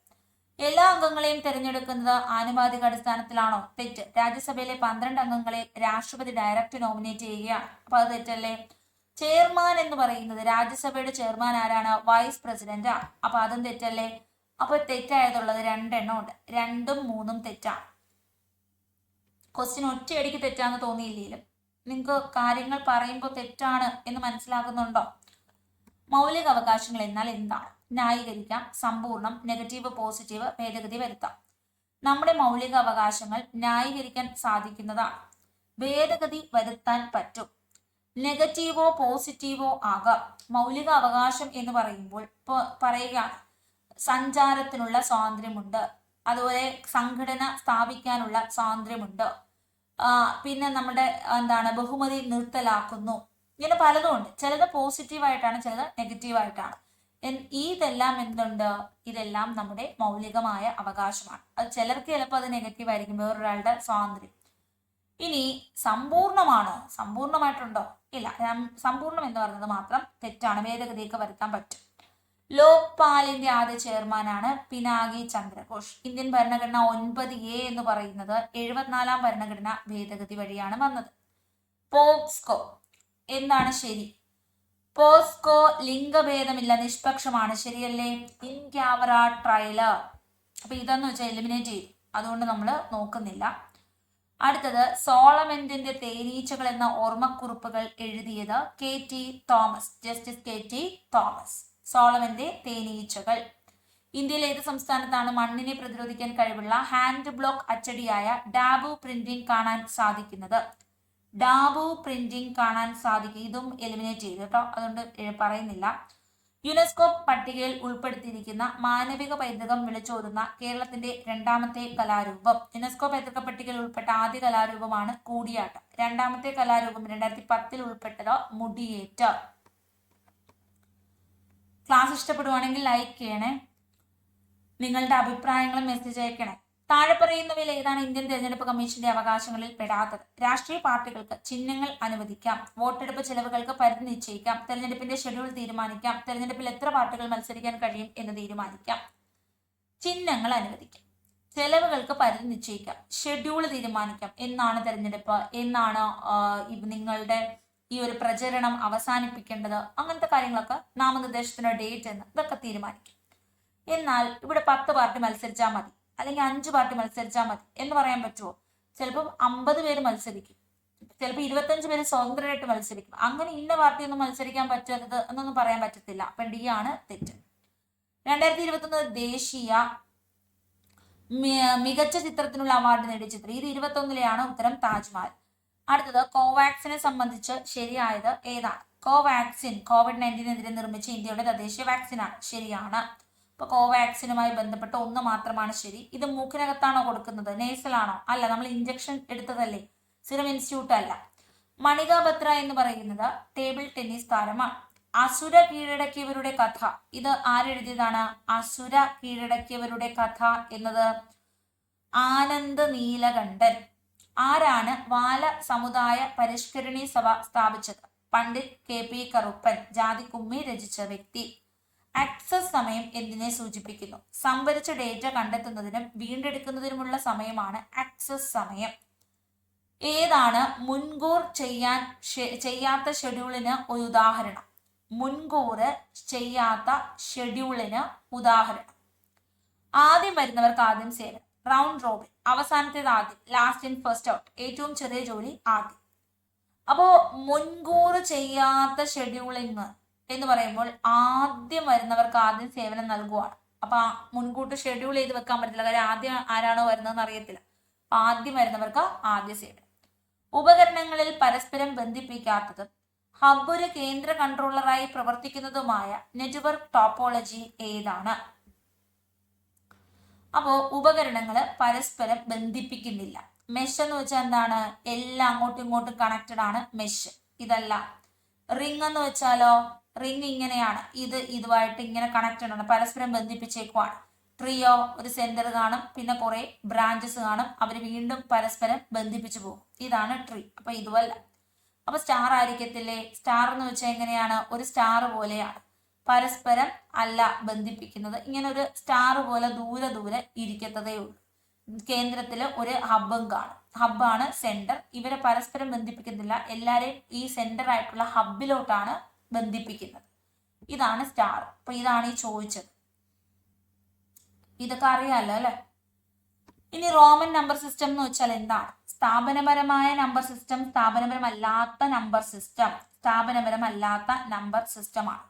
എല്ലാ അംഗങ്ങളെയും തിരഞ്ഞെടുക്കുന്നത് ആനുപാതിക അടിസ്ഥാനത്തിലാണോ? തെറ്റ്. രാജ്യസഭയിലെ 12 അംഗങ്ങളെ രാഷ്ട്രപതി ഡയറക്റ്റ് നോമിനേറ്റ് ചെയ്യുകയാണ്. അപ്പൊ അത് തെറ്റല്ലേ? ചെയർമാൻ എന്ന് പറയുന്നത്, രാജ്യസഭയുടെ ചെയർമാൻ ആരാണ്? വൈസ് പ്രസിഡന്റ് ആണ്. അപ്പൊ അതും തെറ്റല്ലേ? അപ്പൊ തെറ്റായതുള്ളത് 2 എണ്ണം ഉണ്ട്. 2ഉം 3ഉം തെറ്റാണ്. ക്വസ്റ്റ്യൻ ഒറ്റയടിക്ക് തെറ്റാന്ന് തോന്നിയില്ലെങ്കിലും നിങ്ങൾക്ക് കാര്യങ്ങൾ പറയുമ്പോൾ തെറ്റാണ് എന്ന് മനസ്സിലാകുന്നുണ്ടോ? മൗലിക അവകാശങ്ങൾ എന്നാൽ എന്താണ്? ന്യായീകരിക്കാം, സമ്പൂർണം, നെഗറ്റീവ്, പോസിറ്റീവ്, ഭേദഗതി വരുത്താം. നമ്മുടെ മൗലിക അവകാശങ്ങൾ ന്യായീകരിക്കാൻ സാധിക്കുന്നതാണ്. ഭേദഗതി വരുത്താൻ പറ്റും. നെഗറ്റീവോ പോസിറ്റീവോ ആകാം. മൗലിക അവകാശം എന്ന് പറയുമ്പോൾ പറയുകയാണ്, സഞ്ചാരത്തിനുള്ള സ്വാതന്ത്ര്യമുണ്ട്, അതുപോലെ സംഘടന സ്ഥാപിക്കാനുള്ള സ്വാതന്ത്ര്യമുണ്ട്, പിന്നെ നമ്മുടെ ബഹുമതി നിർത്തലാക്കുന്നു, ഇങ്ങനെ പലതും ഉണ്ട്. ചിലത് പോസിറ്റീവായിട്ടാണ്, ചിലത് നെഗറ്റീവായിട്ടാണ്. ഇതെല്ലാം എന്തുണ്ട്? ഇതെല്ലാം നമ്മുടെ മൗലികമായ അവകാശമാണ്. അത് ചിലർക്ക് ചിലപ്പോൾ അത് നെഗറ്റീവ് ആയിരിക്കും, വേറൊരാളുടെ സ്വാതന്ത്ര്യം. ഇനി സമ്പൂർണമാണോ? സമ്പൂർണമായിട്ടുണ്ടോ? ഇല്ല. സമ്പൂർണം എന്ന് പറയുന്നത് മാത്രം തെറ്റാണ്. ഭേദഗതിയൊക്കെ വരുത്താൻ പറ്റും. ലോക്പാലിന്റെ ആദ്യ ചെയർമാനാണ് പിനാകി ചന്ദ്രഘോഷ്. ഇന്ത്യൻ ഭരണഘടന 9A എന്ന് പറയുന്നത് 74ാം ഭരണഘടന ഭേദഗതി വഴിയാണ് വന്നത്. പോക്സ്കോ എന്താണ് ശരി? പോസ്കോ ലിംഗഭേദമില്ല, നിഷ്പക്ഷമാണ്. ശരിയല്ലേ? In camera trailer. അപ്പൊ ഇതെന്ന് വെച്ചാൽ എലിമിനേറ്റ് ചെയ്തു, അതുകൊണ്ട് നമ്മൾ നോക്കുന്നില്ല. അടുത്തത് സോളമൻറിന്റെ തേനീച്ചകൾ എന്ന ഓർമ്മക്കുറിപ്പുകൾ എഴുതിയത് KT Thomas, Justice KT Thomas. സോളമന്റെ തേനീച്ചകൾ. ഇന്ത്യയിലെ ഏത് സംസ്ഥാനത്താണ് മണ്ണിനെ പ്രതിരോധിക്കാൻ കഴിവുള്ള ഹാൻഡ് ബ്ലോക്ക് അച്ചടിയായ ഡാബു പ്രിന്റിംഗ് കാണാൻ സാധിക്കുന്നത്? ഡാബു പ്രിന്റിംഗ് കാണാൻ സാധിക്കും. ഇതും എലിമിനേറ്റ് ചെയ്തു കേട്ടോ, അതുകൊണ്ട് പറയുന്നില്ല. യുനെസ്കോ പട്ടികയിൽ ഉൾപ്പെടുത്തിയിരിക്കുന്ന മാനവിക പൈതൃകം വിളിച്ചോതുന്ന കേരളത്തിന്റെ 2ാമത്തെ കലാരൂപം. യുനെസ്കോ പൈതൃക പട്ടികയിൽ ഉൾപ്പെട്ട ആദ്യ കലാരൂപമാണ് കൂടിയാട്ടം. 2ാമത്തെ കലാരൂപം 2010 ഉൾപ്പെട്ടത് മുടിയേറ്റ്. ക്ലാസ് ഇഷ്ടപ്പെടുവാണെങ്കിൽ ലൈക്ക് ചെയ്യണേ, നിങ്ങളുടെ അഭിപ്രായങ്ങളും മെസ്സേജ് അയക്കണേ. താഴെ പറയുന്നവയിൽ ഏതാണ് ഇന്ത്യൻ തെരഞ്ഞെടുപ്പ് കമ്മീഷന്റെ അവകാശങ്ങളിൽ പെടാത്തത്? രാഷ്ട്രീയ പാർട്ടികൾക്ക് ചിഹ്നങ്ങൾ അനുവദിക്കാം, വോട്ടെടുപ്പ് ചെലവുകൾക്ക് പരിധി നിശ്ചയിക്കാം, തെരഞ്ഞെടുപ്പിന്റെ ഷെഡ്യൂൾ തീരുമാനിക്കാം, തെരഞ്ഞെടുപ്പിൽ എത്ര പാർട്ടികൾ മത്സരിക്കാൻ കഴിയും എന്ന് തീരുമാനിക്കാം. ചിഹ്നങ്ങൾ അനുവദിക്കാം, ചെലവുകൾക്ക് പരിധി നിശ്ചയിക്കാം, ഷെഡ്യൂൾ തീരുമാനിക്കാം, എന്നാണ് തെരഞ്ഞെടുപ്പ്, എന്നാണ് നിങ്ങളുടെ ഈ ഒരു പ്രചരണം അവസാനിപ്പിക്കേണ്ടത്, അങ്ങനത്തെ കാര്യങ്ങളൊക്കെ, നാമനിർദ്ദേശത്തിന്റെ ഡേറ്റ് എന്ന് ഇതൊക്കെ തീരുമാനിക്കും. എന്നാൽ ഇവിടെ 10 പാർട്ടി മത്സരിച്ചാൽ മതി, അല്ലെങ്കിൽ 5 പാർട്ടി മത്സരിച്ചാൽ മതി എന്ന് പറയാൻ പറ്റുമോ? ചിലപ്പോൾ 50 പേര് മത്സരിക്കും, ചിലപ്പോൾ 25 പേര് സ്വതന്ത്രമായിട്ട് മത്സരിക്കും. അങ്ങനെ ഇന്ന പാർട്ടി ഒന്നും മത്സരിക്കാൻ പറ്റരുത് എന്നൊന്നും പറയാൻ പറ്റത്തില്ല. അപ്പൊ D ആണ് തെറ്റ്. 2021 ദേശീയ മികച്ച ചിത്രത്തിനുള്ള അവാർഡ് നേടിയ ചിത്രം. ഇത് 21-ലെയാണ് ഉത്തരം താജ്മഹൽ. അടുത്തത് കോവാക്സിനെ സംബന്ധിച്ച് ശരിയായത് ഏതാണ്? കോവാക്സിൻ COVID-19-നെതിരെ നിർമ്മിച്ച ഇന്ത്യയുടെ തദ്ദേശീയ വാക്സിനാണ്. ശരിയാണ്. ഇപ്പൊ കോവാക്സിനുമായി ബന്ധപ്പെട്ട് ഒന്ന് മാത്രമാണ് ശരി. ഇത് മൂക്കിനകത്താണോ കൊടുക്കുന്നത്? നേസലാണോ? അല്ല, നമ്മൾ ഇഞ്ചക്ഷൻ എടുത്തതല്ലേ, സിറം ഇൻസ്റ്റിറ്റ്യൂട്ട് അല്ല. മണിക ബത്ര എന്ന് പറയുന്നത് ടേബിൾ ടെന്നീസ് താരമാണ്. അസുര കീഴടക്കിയവരുടെ കഥ, ഇത് ആരെഴുതിയതാണ്? അസുര കീഴടക്കിയവരുടെ കഥ എന്നത് ആനന്ദ് നീലകണ്ഠൻ. ആരാണ് വാല സമുദായ പരിഷ്കരണി സഭ സ്ഥാപിച്ചത്? പണ്ഡിറ്റ് KP കറുപ്പൻ. ജാതിക്കുമ്മി രചിച്ച വ്യക്തി. ആക്സസ് സമയം എന്തിനെ സൂചിപ്പിക്കുന്നു? സംഭരിച്ച ഡേറ്റ കണ്ടെത്തുന്നതിനും വീണ്ടെടുക്കുന്നതിനുമുള്ള സമയമാണ് ആക്സസ് സമയം. ഏതാണ് മുൻകൂർ ചെയ്യാത്ത ഷെഡ്യൂളിന് ഒരു ഉദാഹരണം? മുൻകൂർ ചെയ്യാത്ത ഷെഡ്യൂളിന് ഉദാഹരണം. ആദ്യം വരുന്നവർക്ക് ആദ്യം സേവനം. Round Robin. അവസാനത്തേത് ആദ്യം. Last in first out. ഏറ്റവും ചെറിയ ജോലി ആദ്യം. അപ്പോ മുൻകൂർ ചെയ്യാത്ത ഷെഡ്യൂളിങ് എന്ന് പറയുമ്പോൾ ആദ്യം വരുന്നവർക്ക് ആദ്യം സേവനം നൽകുവാണ്. അപ്പൊ മുൻകൂട്ടി ഷെഡ്യൂൾ ചെയ്ത് വെക്കാൻ പറ്റില്ല, കാര്യം ആദ്യം ആരാണോ വരുന്നതെന്ന് അറിയത്തില്ല. അപ്പൊ ആദ്യം വരുന്നവർക്ക് ആദ്യ സേവനം. ഉപകരണങ്ങളിൽ പരസ്പരം ബന്ധിപ്പിക്കാത്തതും ഹബ് ഒരു കേന്ദ്ര കൺട്രോളറായി പ്രവർത്തിക്കുന്നതുമായ നെറ്റ്വർക്ക് ടോപ്പോളജി ഏതാണ്? അപ്പോ ഉപകരണങ്ങൾ പരസ്പരം ബന്ധിപ്പിക്കുന്നില്ല. മെഷ് എന്ന് വെച്ചാൽ എന്താണ്? എല്ലാം അങ്ങോട്ടും ഇങ്ങോട്ടും കണക്റ്റഡ് ആണ് മെഷ്. ഇതല്ല. റിംഗ് എന്ന് വെച്ചാലോ, റിംഗ് ഇങ്ങനെയാണ്, ഇത് ഇതുമായിട്ട് ഇങ്ങനെ കണക്റ്റഡ് ആണ്, പരസ്പരം ബന്ധിപ്പിച്ചേക്കുവാണ്. ട്രിയോ ഒരു സെന്റർ കാണും, പിന്നെ കുറെ ബ്രാഞ്ചസ് കാണും, അവർ വീണ്ടും പരസ്പരം ബന്ധിപ്പിച്ചു പോകും. ഇതാണ് ട്രീ. അപ്പൊ ഇതുമല്ല. അപ്പൊ സ്റ്റാർ ആയിരിക്കത്തില്ലേ? സ്റ്റാർ എന്ന് വെച്ചാൽ എങ്ങനെയാണ്? ഒരു സ്റ്റാർ പോലെയാണ്, പരസ്പരം അല്ല ബന്ധിപ്പിക്കുന്നത്. ഇങ്ങനെ ഒരു സ്റ്റാർ പോലെ ദൂരെ ദൂരെ ഇരിക്കത്തതേ ഉള്ളൂ. കേന്ദ്രത്തിൽ ഒരു ഹബ്ബും കാണും. ഹബ്ബാണ് സെന്റർ. ഇവരെ പരസ്പരം ബന്ധിപ്പിക്കുന്നില്ല, എല്ലാരെയും ഈ സെന്റർ ആയിട്ടുള്ള ഹബിലോട്ടാണ് ബന്ധിപ്പിക്കുന്നത്. ഇതാണ് സ്റ്റാർ. അപ്പൊ ഇതാണ് ഈ ചോദിച്ചത്. ഇതൊക്കെ അറിയാലോ അല്ലെ? ഇനി റോമൻ നമ്പർ സിസ്റ്റം എന്ന് വെച്ചാൽ എന്താണ്? സ്ഥാപനപരമായ നമ്പർ സിസ്റ്റം, സ്ഥാപനപരമല്ലാത്ത നമ്പർ സിസ്റ്റം. സ്ഥാപനപരമല്ലാത്ത നമ്പർ സിസ്റ്റമാണ്.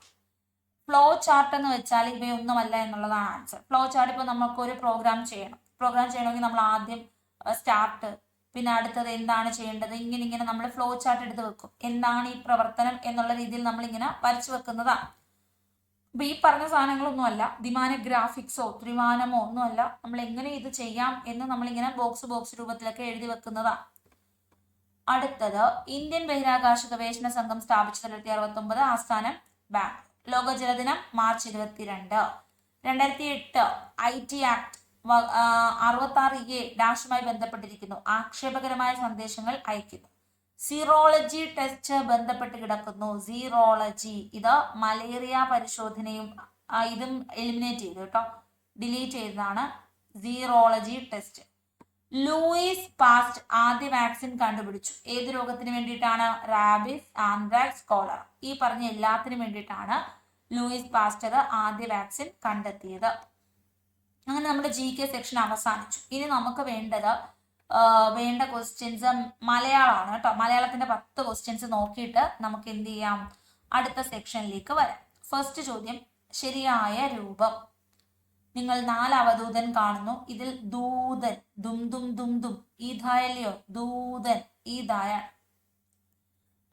ഫ്ലോ ചാർട്ട് എന്ന് വെച്ചാൽ ഇവയൊന്നുമല്ല എന്നുള്ളതാണ് ആൻസർ. ഫ്ലോ ചാർട്ട് ഇപ്പോൾ നമുക്ക് ഒരു പ്രോഗ്രാം ചെയ്യണമെങ്കിൽ നമ്മൾ ആദ്യം സ്റ്റാർട്ട്, പിന്നെ അടുത്തത് എന്താണ് ചെയ്യേണ്ടത്, ഇങ്ങനെ നമ്മൾ ഫ്ലോ ചാർട്ട് എടുത്ത് വെക്കും. എന്താണ് ഈ പ്രവർത്തനം എന്നുള്ള രീതിയിൽ നമ്മൾ ഇങ്ങനെ വരച്ചു വെക്കുന്നതാണ്. അപ്പൊ ഈ പറഞ്ഞ സാധനങ്ങളൊന്നും അല്ല, ദ്വിമാന ഗ്രാഫിക്സോ ത്രിമാനമോ ഒന്നുമല്ല. നമ്മൾ എങ്ങനെ ഇത് ചെയ്യാം എന്ന് നമ്മളിങ്ങനെ ബോക്സ് രൂപത്തിലൊക്കെ എഴുതി വെക്കുന്നതാണ്. അടുത്തത് ഇന്ത്യൻ ബഹിരാകാശ ഗവേഷണ സംഘം സ്ഥാപിച്ചത് 1969. ആസ്ഥാനം ബാംഗ്ലൂർ. ലോക ജലദിനം മാർച്ച് 22. 2008 IT ആക്ട് 66A ഡാഷുമായി ബന്ധപ്പെട്ടിരിക്കുന്നു. ആക്ഷേപകരമായ സന്ദേശങ്ങൾ അയക്കുന്നു. സീറോളജി ടെസ്റ്റ് ബന്ധപ്പെട്ട് കിടക്കുന്നു. സീറോളജി ഇത് മലേറിയ പരിശോധനയും ഇതും എലിമിനേറ്റ് ചെയ്തു കേട്ടോ, ഡിലീറ്റ് ചെയ്തതാണ്. Serology test. ലൂയിസ് പാസ്റ്റ് ആദ്യ വാക്സിൻ കണ്ടുപിടിച്ചു. ഏത് രോഗത്തിന് വേണ്ടിയിട്ടാണ്? Rabies, anthrax, cholera. ഈ പറഞ്ഞ എല്ലാത്തിനും വേണ്ടിയിട്ടാണ് ലൂയിസ് പാസ്റ്റർ ആദ്യ വാക്സിൻ കണ്ടെത്തിയത്. അങ്ങനെ നമ്മുടെ GK സെക്ഷൻ അവസാനിച്ചു. ഇനി നമുക്ക് വേണ്ട ക്വസ്റ്റ്യൻസ് മലയാളമാണ് കേട്ടോ. മലയാളത്തിന്റെ 10 ക്വസ്റ്റ്യൻസ് നോക്കിയിട്ട് നമുക്ക് എന്ത് ചെയ്യാം? അടുത്ത സെക്ഷനിലേക്ക് വരാം. ഫസ്റ്റ് ചോദ്യം, ശരിയായ രൂപം. നിങ്ങൾ 4 അവധൂതൻ കാണുന്നു. ഇതിൽ ദൂതൻ, ദും ദും ദും ദും, ഈതായല്ലയോ? ദൂതൻ ഈതായ.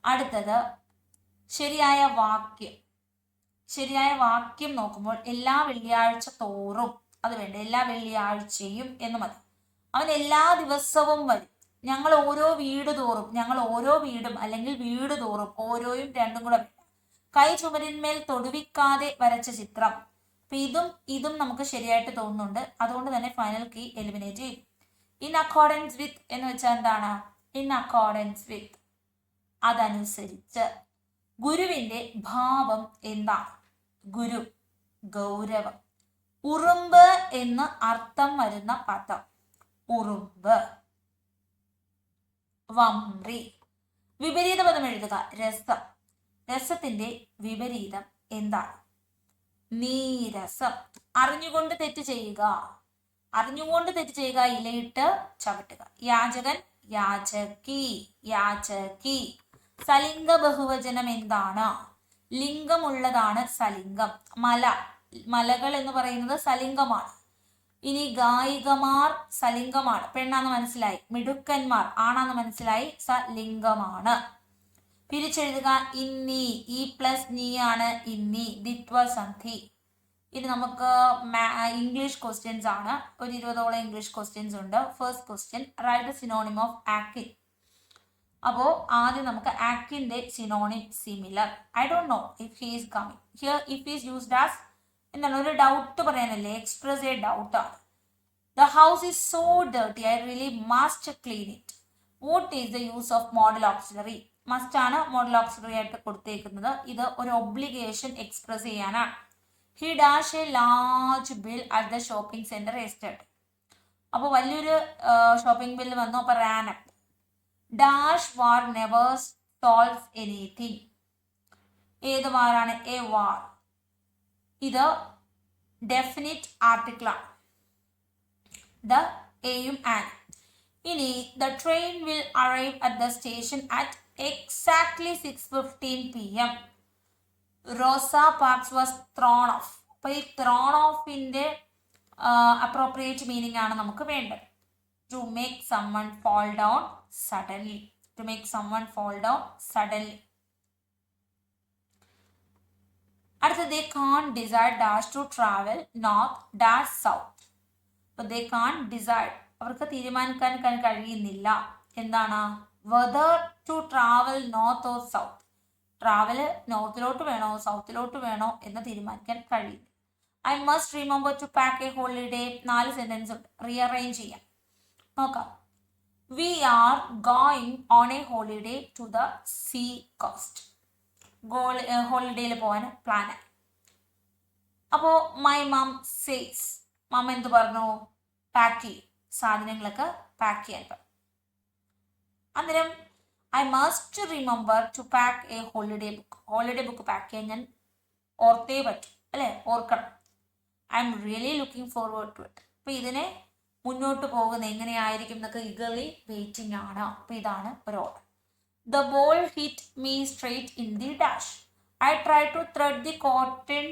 അടുത്തത് ശരിയായ വാക്യം. ശരിയായ വാക്യം നോക്കുമ്പോൾ എല്ലാ വെള്ളിയാഴ്ച തോറും, അത് വേണ്ട, എല്ലാ വെള്ളിയാഴ്ചയും എന്ന് മതി. അവൻ എല്ലാ ദിവസവും വരും. ഞങ്ങൾ ഓരോ വീടും അല്ലെങ്കിൽ വീട് തോറും, ഓരോയും രണ്ടും കൂടെ വേണ്ട. കൈ ചുമരിന്മേൽ തൊടുവിക്കാതെ വരച്ച ചിത്രം. അപ്പൊ ഇതും നമുക്ക് ശരിയായിട്ട് തോന്നുന്നുണ്ട്. അതുകൊണ്ട് തന്നെ ഫൈനൽ കീ എലിമിനേറ്റ് ചെയ്യും. ഇൻ അക്കോർഡൻസ് വിത്ത് എന്ന് വെച്ചാൽ എന്താണ്? ഇൻ അക്കോർഡൻസ് വിത്ത്, അതനുസരിച്ച്. ഗുരുവിന്റെ ഭാവം എന്താണ്? ഗുരു, ഗൗരവം. ഉറുമ്പ് എന്ന് അർത്ഥം വരുന്ന പദം. ഉറുമ്പ്. വമ്രി. വിപരീത പദം എഴുതുക. രസം. രസത്തിന്റെ വിപരീതം എന്താണ്? നീരസം. അറിഞ്ഞുകൊണ്ട് തെറ്റ് ചെയ്യുക. ഇലയിട്ട് ചവിട്ടുക. യാചകൻ, യാചകി, യാചകി. സലിംഗ ബഹുവചനം എന്താണ്? ലിംഗമുള്ളതാണ് സലിംഗം. മലകൾ എന്ന് പറയുന്നത് സലിംഗമാണ്. ഇനി ഗായികമാർ സലിംഗമാണ്, പെണ്ണാന്ന് മനസ്സിലായി. മിടുക്കന്മാർ ആണാന്ന് മനസ്സിലായി, സലിംഗമാണ്. പിരിച്ചെഴുതുക. ഇന്നി, ഇ പ്ലസ് നീ ആണ് ഇന്നി, ദിത്വ സന്ധി. ഇനി നമുക്ക് ഇംഗ്ലീഷ് ക്വസ്റ്റ്യൻസ് ആണ്. ഒരു 20ഓളം ഇംഗ്ലീഷ് ക്വസ്റ്റ്യൻസ് ഉണ്ട്. First question, right synonym of act in. അപ്പോൾ ആദ്യം നമുക്ക് ആക്ടിന്റെ synonym similar. I don't know if he is coming here. If is used as എന്താണ്, ഒരു ഡൗട്ട് പറയാനല്ലേ, എക്സ്പ്രസ് എ ഡൗട്ട് ആണ്. The house is so dirty, I really must clean it. What is the use of modal auxiliary? Must ആണ് modal auxiliary ആയിട്ട് കൊടുത്തേക്കുന്നത്. ഇത് ഒരു obligation express ചെയ്യാനാണ്. He dash A large bill at the shopping centre estate. അപ്പോൾ വലിയൊരു shopping bill വന്നു. അപ്പോൾ റാനം. Dash war never solves anything. ഏത് വാറാണ്? A war. ഇത് ഡെഫിനിറ്റ് ആർട്ടിക്കിൾ ആണ്. ദ എയും ആൻഡ്. ഇനി the train will arrive at the station at exactly 6:15 PM. Rosa Parks was thrown off. അപ്പൊ ഈ ത്രോൺ ഓഫിന്റെ അപ്രോപ്രിയേറ്റ് മീനിങ് ആണ് നമുക്ക് വേണ്ടത്. To make someone fall down suddenly. To make someone fall down suddenly. അടുത്ത, they can't decide dash to travel north dash south. അപ്പൊ they can't decide, അവർക്ക് തീരുമാനിക്കാൻ കഴിയുന്നില്ല. എന്താണ്? whether to travel north or south. Travel നോർത്തിലോട്ട് വേണോ സൗത്തിലോട്ട് വേണോ എന്ന് തീരുമാനിക്കാൻ കഴിയില്ല. I must remember to pack a holiday. 4 sentence ഉണ്ട്, റീഅറേഞ്ച് ചെയ്യാം. നോക്കാം. We are going on a holiday to the sea coast. ഹോളിഡേയിൽ പോകാൻ പ്ലാനായി. അപ്പോൾ മൈ മം സേസ്, മമ്മ എന്ത് പറഞ്ഞു? പാക്ക് ചെയ്യും, സാധനങ്ങളൊക്കെ പാക്ക് ചെയ്യാൻ പറഞ്ഞു. അന്നേരം I must remember to pack a holiday book. Holiday book pack ചെയ്യാൻ ഞാൻ ഓർത്തേ പറ്റും, അല്ലെ? ഓർക്കണം. I'm really looking forward to it. അപ്പൊ ഇതിനെ മുന്നോട്ട് പോകുന്നത് എങ്ങനെയായിരിക്കും എന്നൊക്കെ ഈഗർലി വെയിറ്റിംഗ് ആണ്. അപ്പൊ ഇതാണ് ഒരു order. The ball hit me straight in the dash. I try to thread the cotton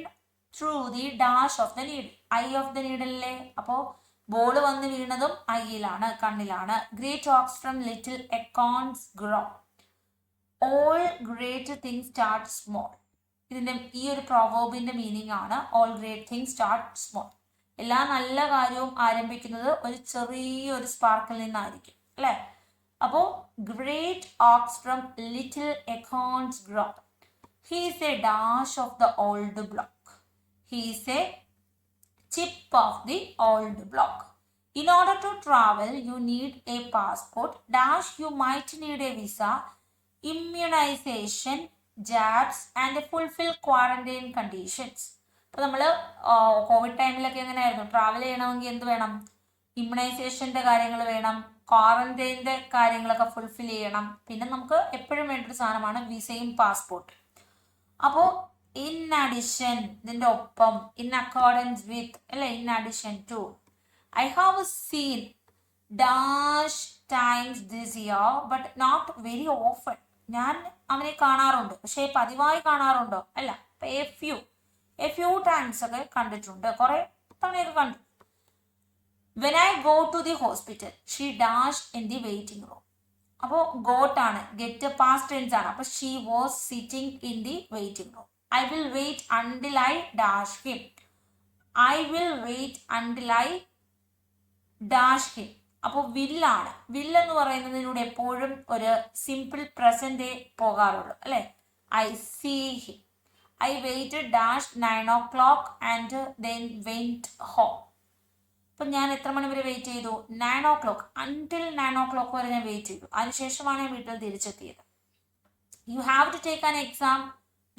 through the dash of the needle. Eye of the നീഡിലെ അപ്പോൾ ബോള് വന്ന് വീണതും ഐയിലാണ്, കണ്ണിലാണ്. Great oaks from little acorns grow. All great things start small. ഇതിന്റെ ഈ ഒരു പ്രൊവേർബിന്റെ മീനിങ് ആണ് all great things start small. എല്ലാ നല്ല കാര്യവും ആരംഭിക്കുന്നത് ഒരു ചെറിയൊരു സ്പാർക്കിൽ നിന്നായിരിക്കും, അല്ലെ? അപ്പോ great oaks from little acorns grow. He is a dash of the old block. He is a chip of the old block. In order to travel, you need a passport. Dash, you might need a visa, immunization, jabs, and fulfill quarantine conditions. അപ്പോൾ നമ്മൾ Covid ടൈമിലൊക്കെ എങ്ങനെയായിരുന്നു? Travel ചെയ്യണമെങ്കിൽ എന്ത് വേണം? ഇമ്മ്യൂണൈസേഷൻ്റെ കാര്യങ്ങൾ വേണം, ക്വാറന്റൈൻ്റെ കാര്യങ്ങളൊക്കെ ഫുൾഫിൽ ചെയ്യണം. പിന്നെ നമുക്ക് എപ്പോഴും വേണ്ടൊരു സാധനമാണ് വിസയും പാസ്പോർട്ട്. അപ്പോൾ ഇൻ അഡിഷൻ, ഇതിന്റെ ഒപ്പം, ഇൻ അക്കോർഡൻസ് വിത്ത്, അല്ലെ? In addition to. I have seen dash times this year but not very often. ഞാൻ അവനെ കാണാറുണ്ട്, പക്ഷേ പതിവായി കാണാറുണ്ടോ? അല്ല, എ ഫ്യൂ ടൈംസ് ഒക്കെ കണ്ടിട്ടുണ്ട്, കുറെ തവണയൊക്കെ കണ്ടു. When I go to the hospital she dash in the waiting room. അപ്പോൾ ഗോട്ട് ആണ്, ഗെറ്റ് പാസ്റ്റ് ടെൻസ് ആണ്. അപ്പൊ she was sitting in the waiting room. I will wait until I dash him. I will wait until I dash him. അപ്പോൾ വില്ലാണ്. വില്ല് എന്ന് പറയുന്നതിലൂടെ എപ്പോഴും ഒരു simple present പോകാറുള്ളൂ, അല്ലെ? I see him. I waited dash 9 o'clock and then went home. അപ്പം ഞാൻ എത്ര മണി വരെ വെയിറ്റ് ചെയ്തു? 9 o'clock. അൺടിൽ 9 o'clock വരെ ഞാൻ വെയിറ്റ് ചെയ്തു. അതിനുശേഷമാണ് ഞാൻ വീട്ടിൽ തിരിച്ചെത്തിയത്. You have to take an exam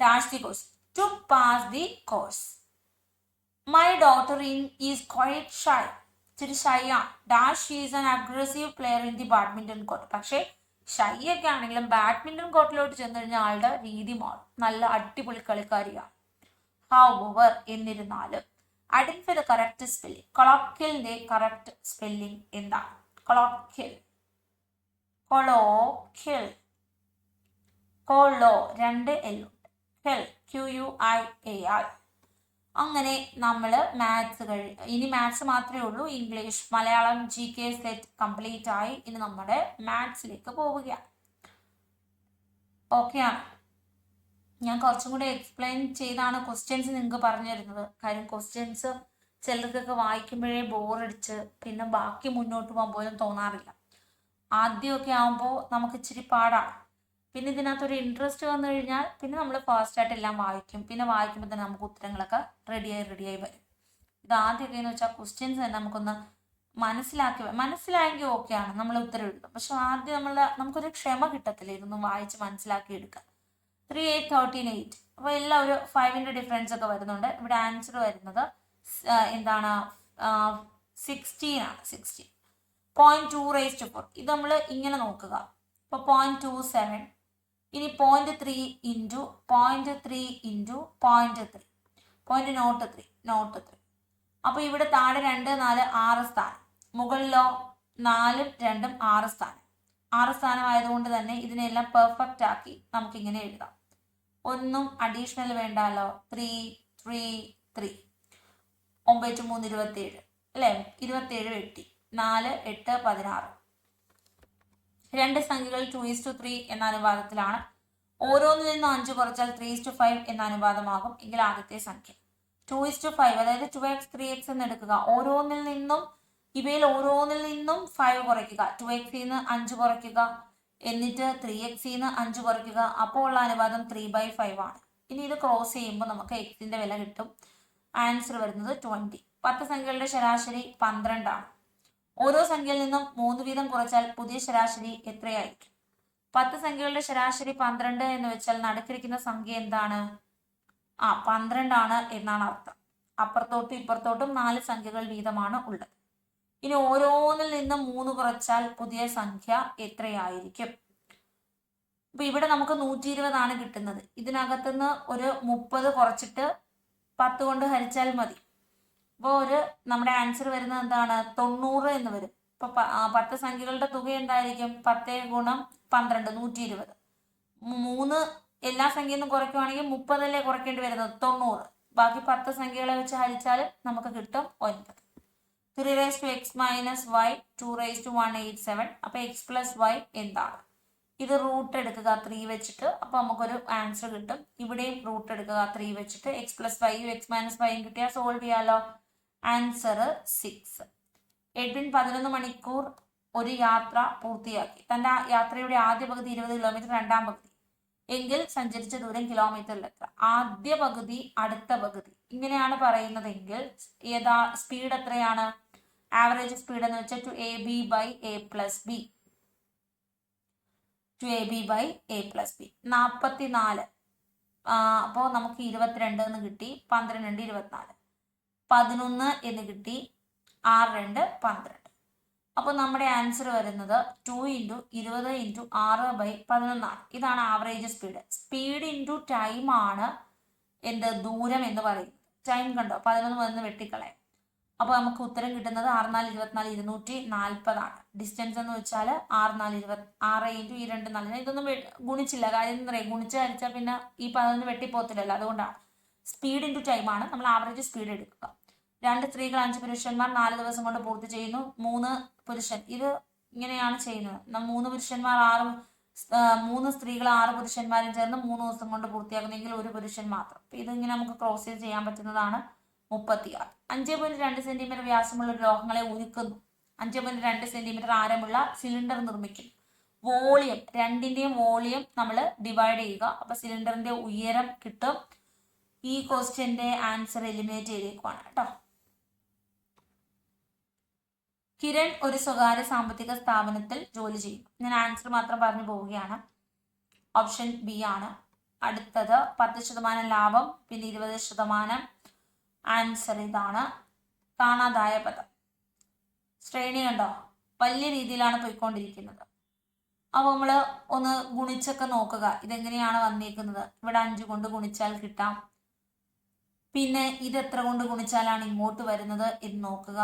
dash the course. To pass the course. My daughter is quite shy. ഇച്ചിരി ഷൈ ആണ്. Dash, she is an aggressive player in the badminton court. പക്ഷേ ഷൈ ഒക്കെ ആണെങ്കിലും ബാഡ്മിന്റൺ കോർട്ടിലോട്ട് ചെന്ന് കഴിഞ്ഞാൽ ആളുടെ രീതി മാറും. നല്ല അടിപൊളി കളിക്കാരിയാണ്. However, എന്നിരുന്നാലും, identify the correct spelling. കൊളോക്കിയലിന്റെ കറക്റ്റ് സ്പെല്ലിംഗ് എന്താണ്? Colloquial, colloquial, collo 2 L, QUIAL. അങ്ങനെ നമ്മൾ ഇനി മാത്സ് മാത്രമേ ഉള്ളൂ. English, Malayalam, GK set complete ആയി. ഇനി നമ്മുടെ മാത്സിലേക്ക് പോവുകയാണ്. ഓക്കെ ആണ്. ഞാൻ കുറച്ചും കൂടി എക്സ്പ്ലെയിൻ ചെയ്താണ് ക്വസ്റ്റ്യൻസ് നിങ്ങൾക്ക് പറഞ്ഞു തരുന്നത്. കാര്യം ക്വസ്റ്റ്യൻസ് ചിലർക്കൊക്കെ വായിക്കുമ്പോഴേ ബോറടിച്ച് പിന്നെ ബാക്കി മുന്നോട്ട് പോകാൻ പോലും തോന്നാറില്ല. ആദ്യമൊക്കെ ആകുമ്പോൾ നമുക്ക് ഇച്ചിരി പാടാണ്. പിന്നെ ഇതിനകത്തൊരു ഇൻട്രസ്റ്റ് വന്നു കഴിഞ്ഞാൽ പിന്നെ നമ്മൾ ഫാസ്റ്റായിട്ട് എല്ലാം വായിക്കും. പിന്നെ വായിക്കുമ്പോൾ തന്നെ നമുക്ക് ഉത്തരങ്ങളൊക്കെ റെഡിയായി വരും. ഇത് ആദ്യമൊക്കെ എന്ന് വെച്ചാൽ ക്വസ്റ്റ്യൻസ് തന്നെ നമുക്കൊന്ന് മനസ്സിലായെങ്കിൽ ഓക്കെയാണ്, നമ്മൾ ഉത്തരം എഴുതും. പക്ഷെ ആദ്യം നമുക്കൊരു ക്ഷമ കിട്ടത്തില്ല ഇതൊന്നും വായിച്ച് മനസ്സിലാക്കി എടുക്കുക. 3, 8, 13, 8. അപ്പോൾ എല്ലാം ഒരു 5ന്റെ ഡിഫറൻസ് ഒക്കെ വരുന്നുണ്ട്. ഇവിടെ ആൻസർ വരുന്നത് എന്താണ് 16 ആണ്. 16. 0.2 raised to 4. ഇത് നമ്മൾ ഇങ്ങനെ നോക്കുക. ഇപ്പോൾ 0.27. ഇനി 0.3 ഇൻറ്റു 0.3 ഇൻറ്റു 0.3. 0.03. അപ്പോൾ ഇവിടെ താഴെ 2, 4, 6 സ്ഥാനം. മുകളിലോ 4, 2, 6 സ്ഥാനം. 6 സ്ഥാനം ആയതുകൊണ്ട് തന്നെ ഇതിനെല്ലാം പെർഫെക്റ്റ് ആക്കി നമുക്കിങ്ങനെ എഴുതാം. ഒന്നും അഡീഷണൽ വേണ്ടല്ലോ. 3, 3, 3. 9, 3, 27 അല്ലേ? 27 വെട്ടി. 4, 8, 16. രണ്ട് സംഖ്യകൾ 2:3 എന്ന അനുപാതത്തിലാണ്. ഓരോന്നിൽ നിന്നും 5 കുറച്ചാൽ 3:5 എന്ന അനുപാതമാകും എങ്കിൽ ആദ്യത്തെ സംഖ്യ. 2:5 അതായത് 2x 3x എന്ന് എടുക്കുക. ഇവയിൽ ഓരോന്നിൽ നിന്നും 5 കുറയ്ക്കുക. 2x നിന്ന് 5 കുറയ്ക്കുക, എന്നിട്ട് 3x നിന്ന് 5 കുറയ്ക്കുക. അപ്പോൾ ഉള്ള അനുപാതം 3/5 ആണ്. ഇനി ഇത് ക്രോസ് ചെയ്യുമ്പോൾ നമുക്ക് എക്സിന്റെ വില കിട്ടും. ആൻസർ വരുന്നത് 20. 10 സംഖ്യകളുടെ ശരാശരി 12 ആണ്. ഓരോ സംഖ്യയിൽ നിന്നും 3 വീതം കുറച്ചാൽ പുതിയ ശരാശരി എത്രയായിരിക്കും? 10 സംഖ്യകളുടെ ശരാശരി 12 എന്ന് വെച്ചാൽ നടുക്കിരിക്കുന്ന സംഖ്യ എന്താണ്? 12 ആണ് എന്നാണ് അർത്ഥം. അപ്പുറത്തോട്ടും ഇപ്പുറത്തോട്ടും 4 സംഖ്യകൾ വീതമാണ് ഉള്ളത്. ഇനി ഓരോന്നിൽ നിന്നും 3 കുറച്ചാൽ പുതിയ സംഖ്യ എത്രയായിരിക്കും? അപ്പൊ ഇവിടെ നമുക്ക് 120 ആണ് കിട്ടുന്നത്. ഇതിനകത്തുനിന്ന് ഒരു 30 കുറച്ചിട്ട് 10 കൊണ്ട് ഹരിച്ചാൽ മതി. അപ്പോൾ നമ്മുടെ ആൻസർ വരുന്നത് എന്താണ്? 90 എന്ന് വരും. ഇപ്പൊ 10 സംഖ്യകളുടെ തുക എന്തായിരിക്കും? 10 ഗുണം 12 120. 3 എല്ലാ സംഖ്യയിൽ നിന്നും കുറയ്ക്കുവാണെങ്കിൽ 30 അല്ലേ കുറയ്ക്കേണ്ടി വരുന്നത്? 90. ബാക്കി 10 സംഖ്യകളെ വെച്ച് ഹരിച്ചാൽ നമുക്ക് കിട്ടും 9. 3 raised to x minus y 2 raised to 187. അപ്പൊ x plus y എന്താണ്? ഇത് റൂട്ട് എടുക്കുക 3 വെച്ചിട്ട്. അപ്പൊ നമുക്കൊരു ആൻസർ കിട്ടും. ഇവിടെയും റൂട്ട് എടുക്കുക 3 വെച്ചിട്ട്. x plus y x minus y കിട്ടിയാൽ സോൾവ് ചെയ്യാലോ. ആൻസർ 6. എഡ്വിൻ 11 മണിക്കൂർ ഒരു യാത്ര പൂർത്തിയാക്കി. തന്റെ യാത്രയുടെ ആദ്യ പകുതി 20 കിലോമീറ്റർ, രണ്ടാം പകുതി എങ്കിൽ സഞ്ചരിച്ച ദൂരം കിലോമീറ്ററിൽ എത്ര? ആദ്യ പകുതി, അടുത്ത പകുതി ഇങ്ങനെയാണ് പറയുന്നതെങ്കിൽ സ്പീഡ് എത്രയാണ്? ആവറേജ് സ്പീഡ് എന്ന് വെച്ചാൽ 2ab by a plus b. 2ab by a plus b 44. അപ്പോൾ നമുക്ക് 22 എന്ന് കിട്ടി. 12 24. 11 എന്ന് കിട്ടി. 6 2 12. അപ്പോൾ നമ്മുടെ ആൻസർ വരുന്നത് 2 × 20 × 6/11 ആണ്. ഇതാണ് average speed. Speed into time ആണ് ദൂരം എന്ന് പറയുന്നത്. ടൈം കണ്ടോ? 11 വന്ന് വെട്ടിക്കളയാം. അപ്പോൾ നമുക്ക് ഉത്തരം കിട്ടുന്നത് 6 4 24 240 ആണ്. ഡിസ്റ്റൻസ് എന്ന് വെച്ചാൽ 6 4 20 6 × ഈ 2 4. ഇതൊന്നും ഗുണിച്ചില്ല. കാര്യം എന്താ പറയുക? ഗുണിച്ച് ഹരിച്ചാൽ പിന്നെ ഈ 11 വെട്ടിപ്പോത്തില്ലല്ലോ. അതുകൊണ്ടാണ്. സ്പീഡ് ഇൻറ്റു ടൈം ആണ്. നമ്മൾ ആവറേജ് സ്പീഡ് എടുക്കുക. 2 സ്ത്രീകൾ 5 പുരുഷന്മാർ 4 ദിവസം കൊണ്ട് പൂർത്തി ചെയ്യുന്നു. 3 പുരുഷൻ. ഇത് ഇങ്ങനെയാണ് ചെയ്യുന്നത്. 3 പുരുഷന്മാർ 3 സ്ത്രീകൾ 6 പുരുഷന്മാരും ചേർന്ന് 3 ദിവസം കൊണ്ട് പൂർത്തിയാക്കുന്നെങ്കിൽ 1 പുരുഷൻ മാത്രം. ഇതിങ്ങനെ നമുക്ക് ക്രോസ് ചെയ്യാൻ പറ്റുന്നതാണ്. 36. 5.2 സെന്റിമീറ്റർ വ്യാസമുള്ള ഒരു ലോഹങ്ങളെ ഉരുക്കുന്നു. 5.2 സെന്റിമീറ്റർ ആരമുള്ള സിലിണ്ടർ നിർമ്മിക്കുന്നു. വോളിയം, രണ്ടിന്റെയും വോളിയം നമ്മൾ ഡിവൈഡ് ചെയ്യുക. അപ്പൊ സിലിണ്ടറിന്റെ ഉയരം കിട്ടും. ഈ ക്വസ്റ്റ്യന്റെ ആൻസർ എലിമിനേറ്റ് ചെയ്തേക്കുവാണ് കേട്ടോ. കിരൺ ഒരു സ്വകാര്യ സാമ്പത്തിക സ്ഥാപനത്തിൽ ജോലി ചെയ്യും. ഞാൻ ആൻസർ മാത്രം പറഞ്ഞു പോവുകയാണ്. ഓപ്ഷൻ ബി ആണ്. അടുത്തത് 10% ലാഭം, പിന്നെ 20%. ആൻസർ ഇതാണ്. കാണാതായ പദം. ശ്രേണി കണ്ടോ? വലിയ രീതിയിലാണ് പോയിക്കൊണ്ടിരിക്കുന്നത്. അപ്പോൾ നമ്മൾ ഒന്ന് ഗുണിച്ചൊക്കെ നോക്കുക. ഇതെങ്ങനെയാണ് വന്നേക്കുന്നത്? ഇവിടെ 5 കൊണ്ട് ഗുണിച്ചാൽ കിട്ടാം. പിന്നെ ഇത് എത്ര കൊണ്ട് ഗുണിച്ചാലാണ് ഇങ്ങോട്ട് വരുന്നത് എന്ന് നോക്കുക.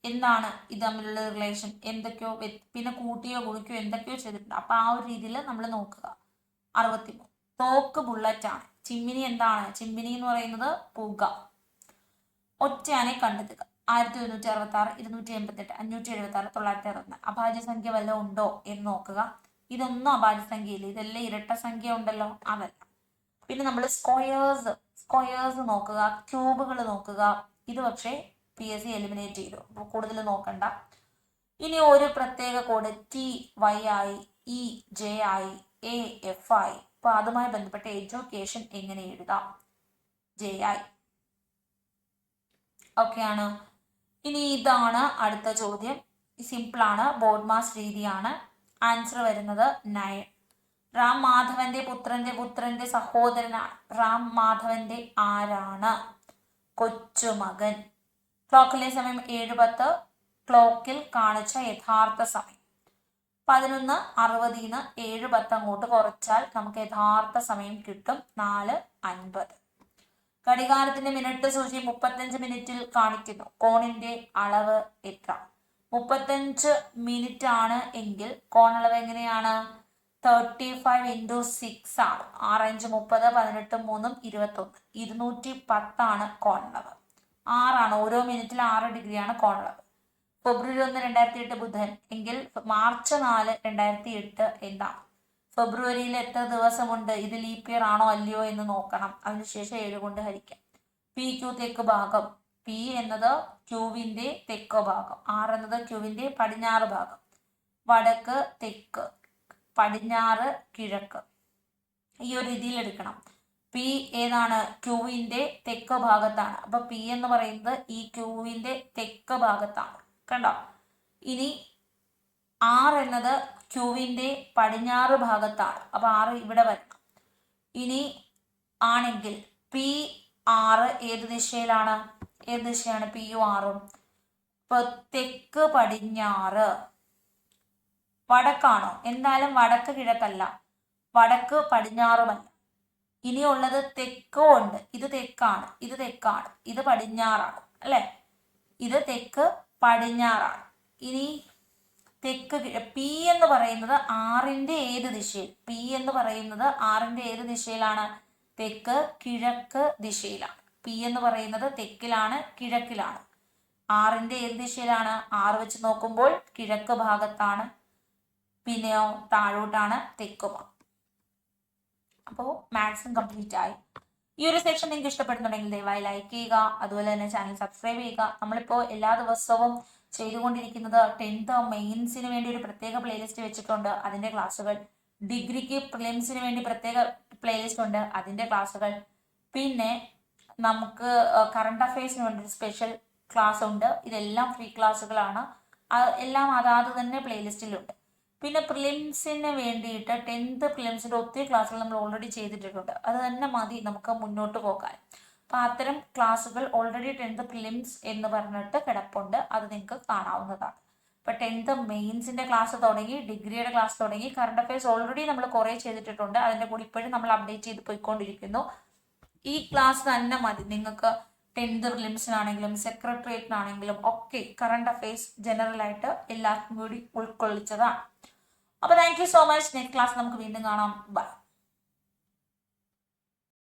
എന്താണ് ഇത് തമ്മിലുള്ള റിലേഷൻ? എന്തൊക്കെയോ പിന്നെ കൂട്ടിയോ ഗുണിക്കോ എന്തൊക്കെയോ ചെയ്തിട്ടുണ്ട്. അപ്പൊ ആ ഒരു രീതിയിൽ നമ്മൾ നോക്കുക. 63. തോക്ക് ബുള്ളറ്റ് ആണ്. ചിമ്മിനി എന്താണ്? ചിമ്മിനി എന്ന് പറയുന്നത് പുക. ഒറ്റയാനെ കണ്ടെത്തുക. 1166, 288, 576, 961. അഭാജ്യ സംഖ്യ വല്ലതും ഉണ്ടോ എന്ന് നോക്കുക. ഇതൊന്നും അഭാജ്യ സംഖ്യയില്ല, ഇതെല്ലാം ഇരട്ട സംഖ്യ ഉണ്ടല്ലോ, അതല്ല. പിന്നെ നമ്മൾ സ്ക്വയേഴ്സ് നോക്കുക, ക്യൂബുകൾ നോക്കുക. ഇത് പക്ഷേ PSC എലിമിനേറ്റ് ചെയ്തു, അപ്പോൾ കൂടുതൽ നോക്കണ്ട. ഇനി ഒരു പ്രത്യേക കോഡ് TY EJ AF അപ്പൊ അതുമായി ബന്ധപ്പെട്ട എഡ്യൂക്കേഷൻ എങ്ങനെ എഴുതാം? JI. ഓക്കെ ആണ്. ഇനി ഇതാണ് അടുത്ത ചോദ്യം. സിമ്പിൾ ആണ്, ബോർഡ് മാസ് രീതിയാണ്. ആൻസർ വരുന്നത് 9. റാം മാധവന്റെ പുത്രന്റെ സഹോദരനാണ്. റാം മാധവന്റെ ആരാണ്? കൊച്ചുമകൻ. ക്ലോക്കിലെ സമയം 7:10. ക്ലോക്കിൽ കാണിച്ച യഥാർത്ഥ സമയം 11:60. 7:10 അങ്ങോട്ട് കുറച്ചാൽ നമുക്ക് യഥാർത്ഥ സമയം കിട്ടും 4:50. ഘടികാരത്തിന്റെ മിനിറ്റ് സൂചി 35 മിനിറ്റിൽ കാണിക്കുന്നു. കോണിന്റെ അളവ് എത്ര? 35 മിനിറ്റ് ആണ് എങ്കിൽ കോണളവ് എങ്ങനെയാണ്? 35 × 6 ആണ്. 6×5 30, 18 3 21. 210 ആണ് കോണളവ്. 6 ഓരോ മിനിറ്റിൽ 6 ഡിഗ്രിയാണ് കോണളവ്. ഫെബ്രുവരി 1, 2008 ബുധൻ എങ്കിൽ മാർച്ച് 4, 2008 എന്താണ്? ഫെബ്രുവരിയിൽ എത്ര ദിവസമുണ്ട്? ഇത് ലീപ്പ് ഇയർ ആണോ അല്ലയോ എന്ന് നോക്കണം. അതിനുശേഷം 7 കൊണ്ട് ഹരിക്കാം. PQ തെക്ക് ഭാഗം. P എന്നത് ക്യൂവിന്റെ തെക്ക് ഭാഗം. R എന്നത് ക്യൂവിന്റെ പടിഞ്ഞാറ് ഭാഗം. വടക്ക് തെക്ക്, പടിഞ്ഞാറ് കിഴക്ക്. ഈ ഒരു രീതിയിൽ എടുക്കണം. P ഏതാണ്? ക്യൂവിന്റെ തെക്ക് ഭാഗത്താണ്. അപ്പൊ P എന്ന് പറയുന്നത് ഈ ക്യൂവിന്റെ തെക്ക് ഭാഗത്താണ്, കണ്ടോ? ഇനി R എന്നത് ക്യൂവിന്റെ പടിഞ്ഞാറ് ഭാഗത്താണ്. അപ്പൊ R ഇവിടെ വരണം. ഇനി ആണെങ്കിൽ PR ഏത് ദിശയിലാണ്? ഏത് ദിശയാണ് PU R? ഇപ്പൊ തെക്ക് പടിഞ്ഞാറ്. വടക്കാണോ? എന്തായാലും വടക്ക് കിഴക്കല്ല, വടക്ക് പടിഞ്ഞാറുമല്ല. ഇനിയുള്ളത് തെക്കോ ഉണ്ട്. ഇത് തെക്കാണ്, ഇത് തെക്കാണ്, ഇത് പടിഞ്ഞാറാണ്, അല്ലെ? ഇത് തെക്ക് പടിഞ്ഞാറാണ്. ഇനി തെക്ക് P എന്ന് പറയുന്നത് ആറിന്റെ ഏത് ദിശയിൽ? P എന്ന് പറയുന്നത് ആറിന്റെ ഏത് ദിശയിലാണ്? തെക്ക് കിഴക്ക് ദിശയിലാണ്. P എന്ന് പറയുന്നത് തെക്കിലാണ്, കിഴക്കിലാണ്. ആറിന്റെ ഏത് ദിശയിലാണ്? 6 വെച്ച് നോക്കുമ്പോൾ കിഴക്ക് ഭാഗത്താണ്. പിന്നെയോ താഴോട്ടാണ്, തെക്കുമാണ്. അപ്പോൾ മാത്സും കംപ്ലീറ്റ് ആയി. ഈ ഒരു സെക്ഷൻ നിങ്ങൾക്ക് ഇഷ്ടപ്പെടുന്നുണ്ടെങ്കിൽ ദയവായി ലൈക്ക് ചെയ്യുക, അതുപോലെ തന്നെ ചാനൽ സബ്സ്ക്രൈബ് ചെയ്യുക. നമ്മളിപ്പോൾ എല്ലാ ദിവസവും ചെയ്തുകൊണ്ടിരിക്കുന്നത് 10th മെയിൻസിന് വേണ്ടി ഒരു പ്രത്യേക പ്ലേലിസ്റ്റ് വെച്ചിട്ടുണ്ട്, അതിന്റെ ക്ലാസ്സുകൾ. ഡിഗ്രിക്ക് പ്രിലിംസിന് വേണ്ടി പ്രത്യേക പ്ലേലിസ്റ്റ് ഉണ്ട്, അതിന്റെ ക്ലാസ്സുകൾ. പിന്നെ നമുക്ക് കറണ്ട് അഫയേഴ്സിന് വേണ്ടി ഒരു സ്പെഷ്യൽ ക്ലാസ് ഉണ്ട്. ഇതെല്ലാം ഫ്രീ ക്ലാസ്സുകളാണ്. എല്ലാം അതാത് തന്നെ പ്ലേലിസ്റ്റിലുണ്ട്. പിന്നെ പ്രിലിംസിന് വേണ്ടിയിട്ട് 10th പ്രിലിംസിന്റെ ഒത്തിരി ക്ലാസ്സുകൾ നമ്മൾ ഓൾറെഡി ചെയ്തിട്ടുണ്ട്. അത് തന്നെ മതി നമുക്ക് മുന്നോട്ട് പോകാൻ. അപ്പൊ അത്തരം ക്ലാസ്സുകൾ ഓൾറെഡി 10th പ്രിലിംസ് എന്ന് പറഞ്ഞിട്ട് കിടപ്പുണ്ട്, അത് നിങ്ങൾക്ക് കാണാവുന്നതാണ്. ഇപ്പൊ 10th മെയിൻസിന്റെ ക്ലാസ് തുടങ്ങി, ഡിഗ്രിയുടെ ക്ലാസ് തുടങ്ങി. കറണ്ട് അഫയേഴ്സ് ഓൾറെഡി നമ്മൾ കുറെ ചെയ്തിട്ടുണ്ട്, അതിന്റെ കൂടി ഇപ്പോഴും നമ്മൾ അപ്ഡേറ്റ് ചെയ്ത് പോയിക്കൊണ്ടിരിക്കുന്നു. ഈ ക്ലാസ് തന്നെ മതി നിങ്ങൾക്ക് 10th പ്രിലിംസിനാണെങ്കിലും സെക്രട്ടേറിയറ്റിനാണെങ്കിലും ഒക്കെ. കറണ്ട് അഫയേഴ്സ് ജനറൽ ആയിട്ട് എല്ലാവർക്കും കൂടി ഉൾക്കൊള്ളിച്ചതാണ്. അപ്പൊ thank you so much. Next class നമുക്ക് വീണ്ടും കാണാം. ബൈ.